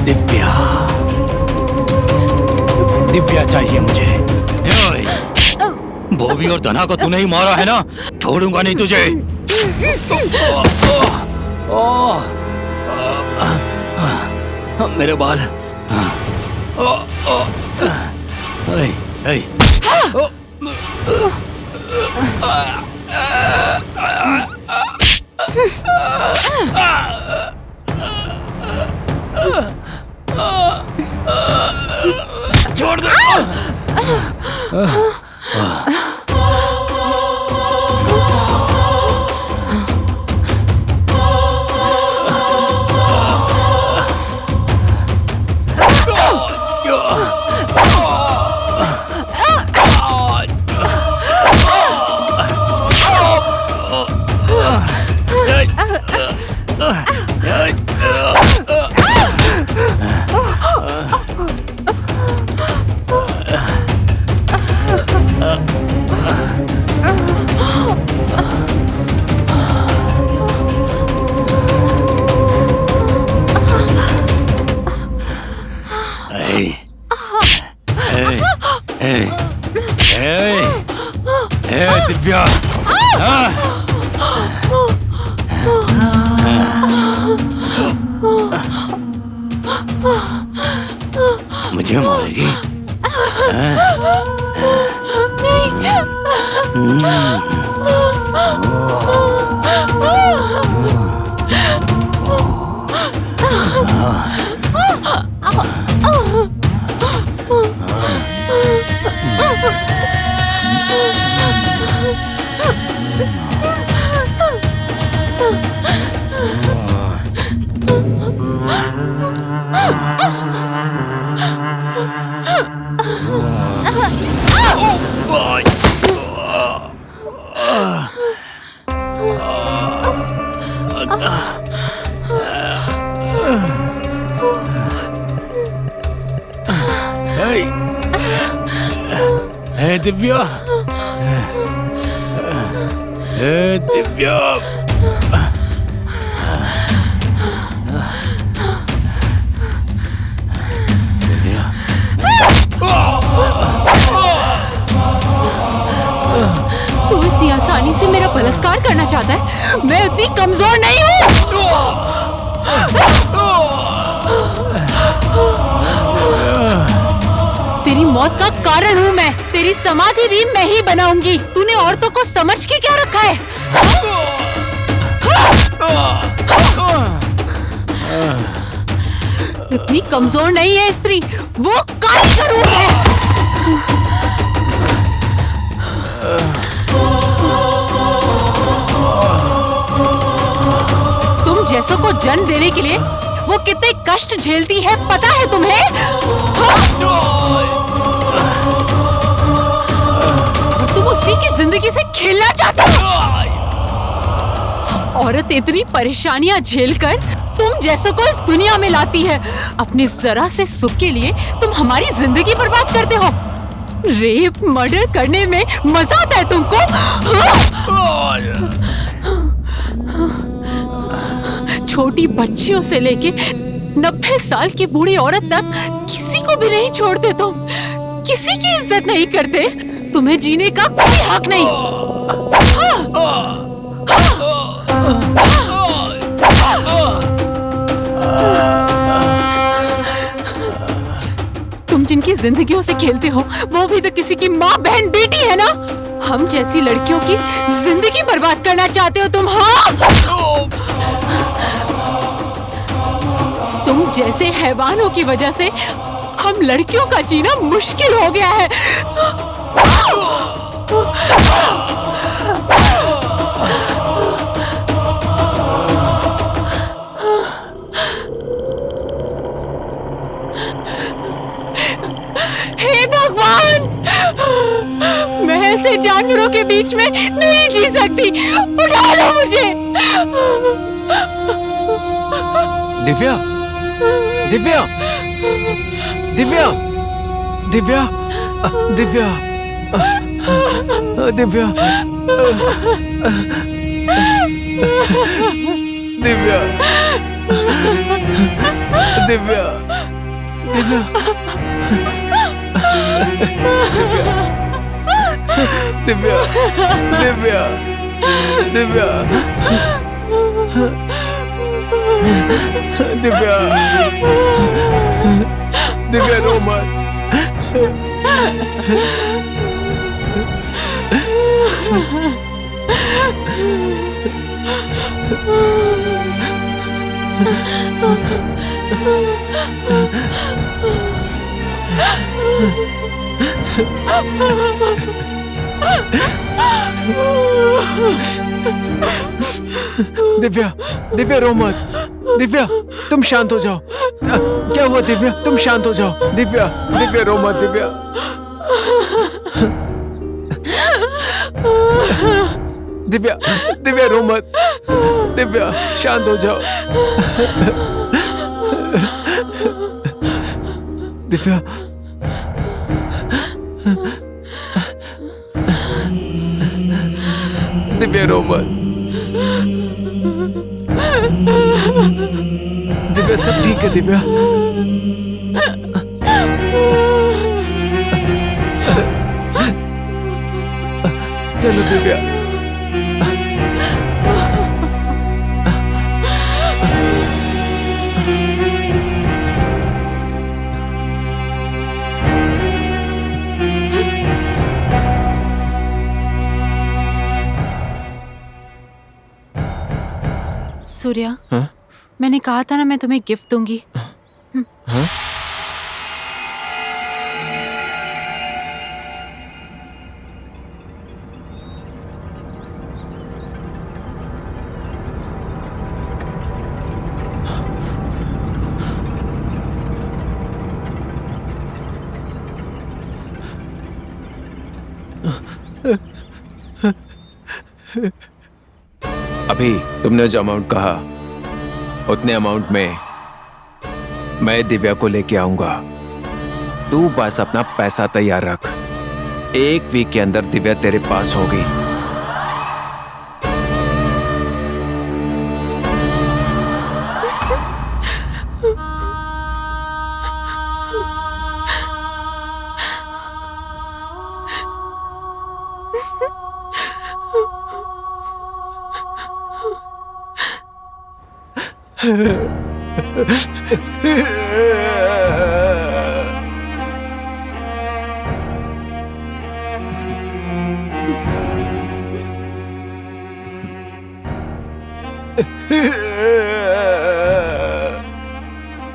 दिव्या, दिव्या चाहिए मुझे। भोवी और धना को तूने ही मारा है ना, छोड़ूंगा नहीं तुझे। मेरे बाल। छोड़ दो। दिव्या, मुझे मारेगी? दिव्या, दिव्या, तू इतनी आसानी से मेरा बलात्कार करना चाहता है? मैं इतनी कमजोर नहीं हूँ। तेरी मौत का कारण हूँ मैं, तेरी समाधि भी मैं ही बनाऊंगी। तूने औरतों को समझ के क्या रखा है? इतनी कमजोर नहीं है स्त्री, वो कारीगर हूँ मैं। तुम जैसों को जन्म देने के लिए वो कितने कष्ट झेलती है पता है तुम्हें? तुम उसी की जिंदगी से खेलना चाहते हो? औरत इतनी परेशानियां झेलकर तुम जैसों को इस दुनिया में लाती है। अपने जरा से सुख के लिए तुम हमारी जिंदगी बर्बाद करते हो। रेप मर्डर करने में मजा आता है तुमको? छोटी बच्चियों से लेके 90 साल की बूढ़ी औरत तक किसी को भी नहीं छोड़ते तुम। किसी की इज्जत नहीं करते। तुम्हें जीने का कोई हक नहीं। तुम जिनकी जिंदगियों से खेलते हो वो भी तो किसी की माँ बहन बेटी है ना। हम जैसी लड़कियों की जिंदगी बर्बाद करना चाहते हो तुम। हाँ, तुम जैसे हैवानों की वजह से हम लड़कियों का जीना मुश्किल हो गया है। हे भगवान, मैं ऐसे जानवरों के बीच में नहीं जी सकती। उठा लो मुझे। दिव्या, दिव्या, दिव्या, दिव्या, दिव्या, दिव्या, दिव्या, दिव्या, दिव्या, दिव्या, दिव्या, दिव्या, दिव्या, दिव्या रो मत। दिव्या, दिव्या रो मत। दिव्या, तुम शांत हो जाओ। क्या हुआ दिव्या? तुम शांत हो जाओ। दिव्या, दिव्या रो मत। दिव्या, दिव्या, दिव्या रो मत। दिव्या, शांत हो जाओ। दिव्या, दिव्या रो मत। दिव्या, सब ठीक है दिव्या। चलो दिव्या। सूर्या, हाँ? मैंने कहा था ना मैं तुम्हें गिफ्ट दूंगी। हाँ? अभी तुमने जो अमाउंट कहा उतने अमाउंट में मैं दिव्या को लेके आऊंगा। तू बस अपना पैसा तैयार रख। 1 वीक के अंदर दिव्या तेरे पास होगी।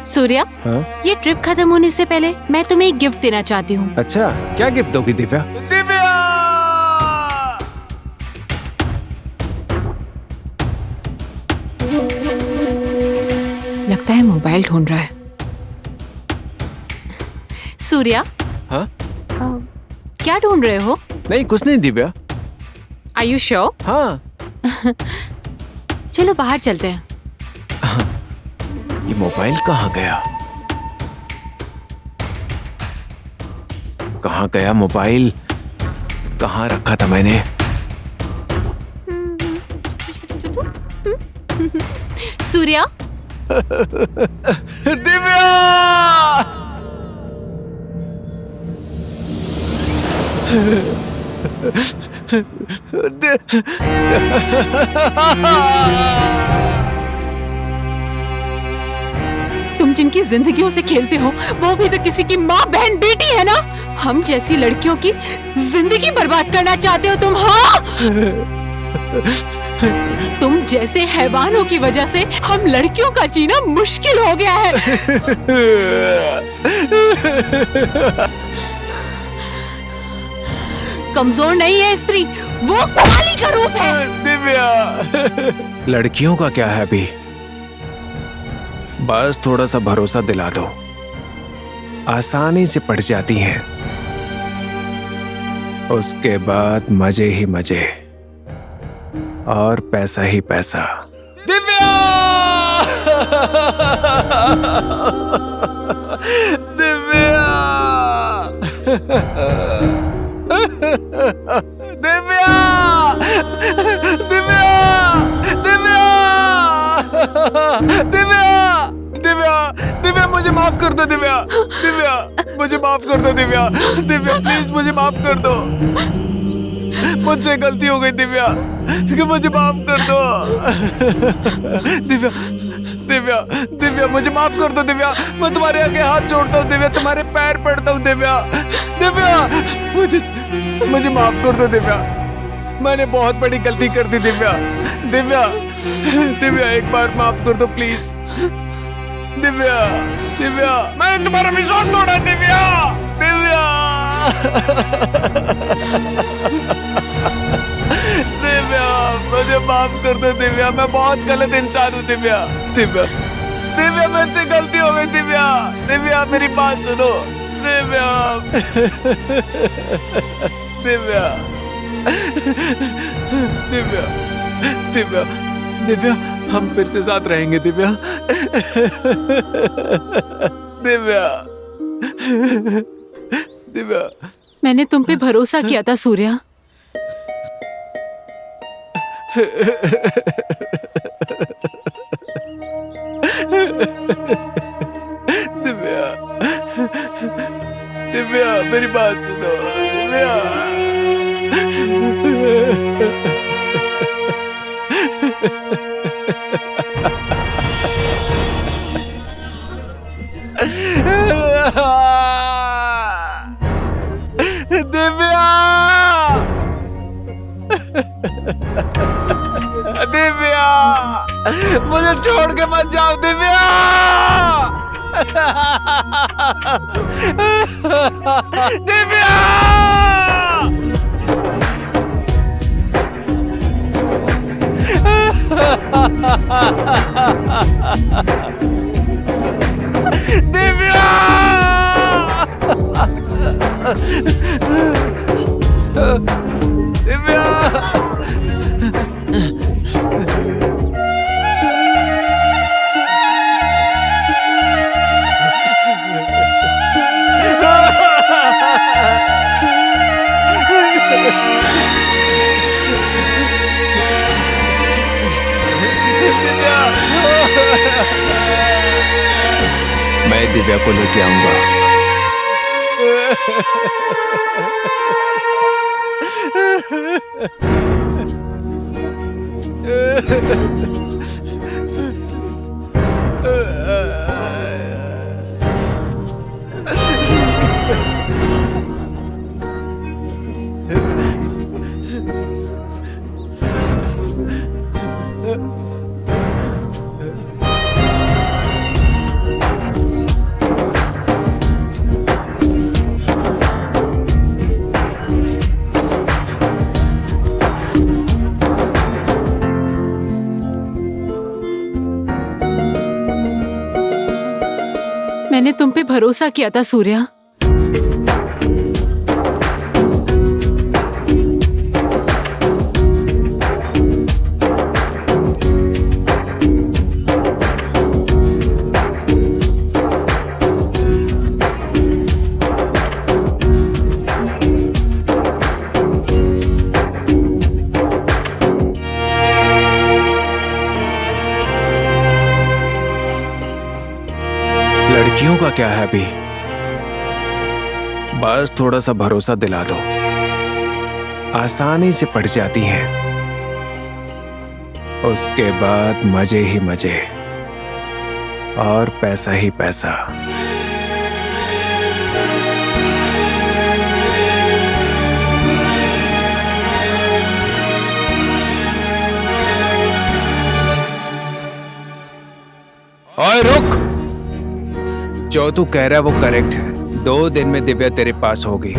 सूर्या, हाँ? ये ट्रिप खत्म होने से पहले मैं तुम्हें एक गिफ्ट देना चाहती हूँ। अच्छा, क्या गिफ्ट दोगी दिव्या? दिव्या! लगता है मोबाइल ढूंढ रहा है। सूर्या, हाँ? क्या ढूंढ रहे हो? नहीं, कुछ नहीं दिव्या। Are you sure? हाँ। चलो बाहर चलते हैं। ये मोबाइल कहाँ गया? कहाँ गया मोबाइल? कहाँ रखा था मैंने? सूर्या, दिव्या! तुम जिनकी जिंदगियों से खेलते हो वो भी तो किसी की माँ बहन बेटी है ना। हम जैसी लड़कियों की जिंदगी बर्बाद करना चाहते हो तुम? हाँ, तुम जैसे हैवानों की वजह से हम लड़कियों का जीना मुश्किल हो गया है। कमजोर नहीं है स्त्री, वो काली का रूप है। दिव्या, लड़कियों का क्या है अभी, बस थोड़ा सा भरोसा दिला दो, आसानी से पड़ जाती हैं। उसके बाद मजे ही मजे और पैसा ही पैसा। दिव्या! दिव्या! दिव्या! दिव्या! दिव्या! दिव्या! दिव्या! दिव्या, मुझे माफ कर दो दिव्या। दिव्या, मुझे माफ कर दो दिव्या। दिव्या प्लीज मुझे माफ कर दो, मुझसे गलती हो गई दिव्या, कि मुझे माफ कर दो। दिव्या, दिव्या, दिव्या मुझे माफ कर दो दिव्या, मैं तुम्हारे आगे हाथ जोड़ता हूँ दिव्या, तुम्हारे पैर पड़ता हूँ दिव्या। दिव्या, मुझे माफ कर दो दिव्या, मैंने बहुत बड़ी गलती कर दी दिव्या। दिव्या, दिव्या एक बार माफ कर दो प्लीज। दिव्या, दिव्या, मैंने तुम्हारा विश्वास तोड़ा दिव्या। दिव्या, दिव्या मुझे माफ कर दो दिव्या, मैं बहुत गलत इंसान हूँ दिव्या। दिव्या, दिव्या मुझसे गलती हो गई दिव्या। दिव्या मेरी बात सुनो दिव्या। दिव्या, दिव्या, दिव्या, दिव्या हम फिर से साथ रहेंगे दिव्या। दिव्या, दिव्या, मैंने तुम पे भरोसा किया था सूर्या। दिव्या, दिव्या मेरी बात सुनो दिव्या। दिव्या, दिव्या मुझे छोड़ के मत जाओ दिव्या। दिव्या, दिव्या, दिव्या, मैं दिव्या को लेके आऊंगा। मैंने तुम पे भरोसा किया था सूर्या। लड़कियों का क्या है अभी, बस थोड़ा सा भरोसा दिला दो, आसानी से पड़ जाती हैं। उसके बाद मजे ही मजे और पैसा ही पैसा। ओए रुक। जो तू कह रहा है वो करेक्ट है। 2 दिन में दिव्या तेरे पास होगी।